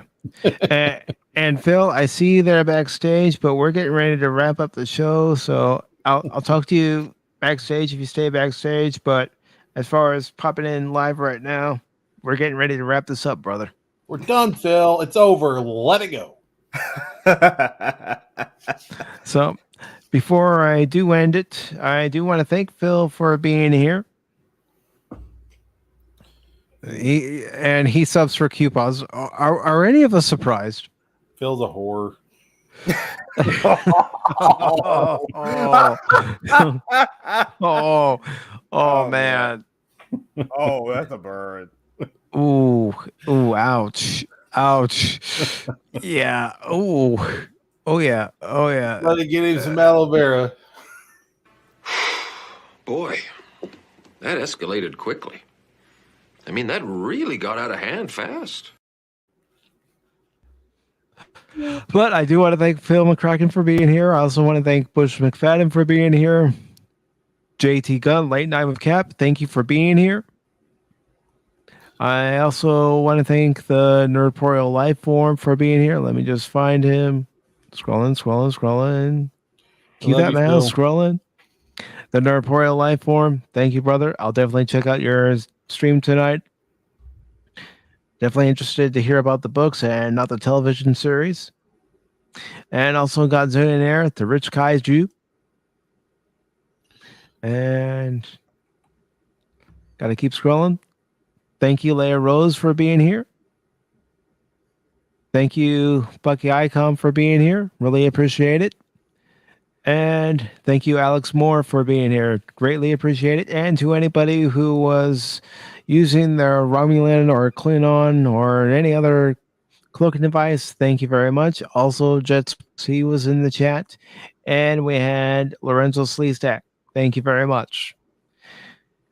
Speaker 1: And Phil, I see you there backstage, but we're getting ready to wrap up the show. So I'll talk to you backstage if you stay backstage. But as far as popping in live right now, we're getting ready to wrap this up, brother.
Speaker 5: We're done, Phil. It's over. Let it go.
Speaker 1: So before I do end it, I do want to thank Phil for being here. He subs for coupons. Are any of us surprised?
Speaker 5: Phil's a whore.
Speaker 1: Oh, man.
Speaker 2: Oh, that's a bird.
Speaker 1: Ooh, ouch. Yeah. Oh yeah.
Speaker 5: Let it get him some aloe vera.
Speaker 6: Boy, that escalated quickly. I mean, that really got out of hand fast.
Speaker 1: But I do want to thank Phil McCracken for being here. I also want to thank Bush McFadden for being here. JT Gunn, Late Night with Cap. Thank you for being here. I also want to thank the Nerdporial Life Form for being here. Let me just find him. Scrolling. Cue
Speaker 5: Love
Speaker 1: that
Speaker 5: you,
Speaker 1: mouse.
Speaker 5: Phil.
Speaker 1: Scrolling. The Nerdporial Life Form. Thank you, brother. I'll definitely check out your stream tonight. Definitely interested to hear about the books and not the television series. And also Godzilla Air, the Rich Kaiju. And got to keep scrolling. Thank you, Leia Rose, for being here. Thank you, Bucky Icon, for being here. Really appreciate it. And thank you, Alex Moore, for being here. Greatly appreciate it. And to anybody who was using their Romulan or Klingon or any other cloaking device, thank you very much. Also, Jets, he was in the chat. And we had Lorenzo Sleestack. Thank you very much.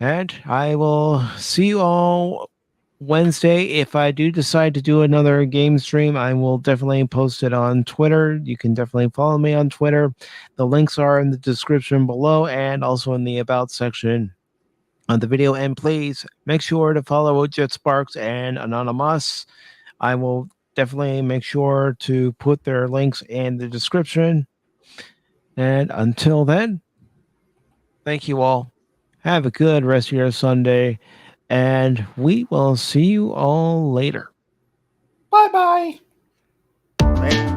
Speaker 1: And I will see you all Wednesday. If I do decide to do another game stream, I will definitely post it on Twitter. You can definitely follow me on Twitter. The links are in the description below and also in the About section on the video. And please make sure to follow Jet Sparks and Anonymous. I will definitely make sure to put their links in the description. And until then, thank you all. Have a good rest of your Sunday. And we will see you all later.
Speaker 5: Bye-bye.
Speaker 2: Right?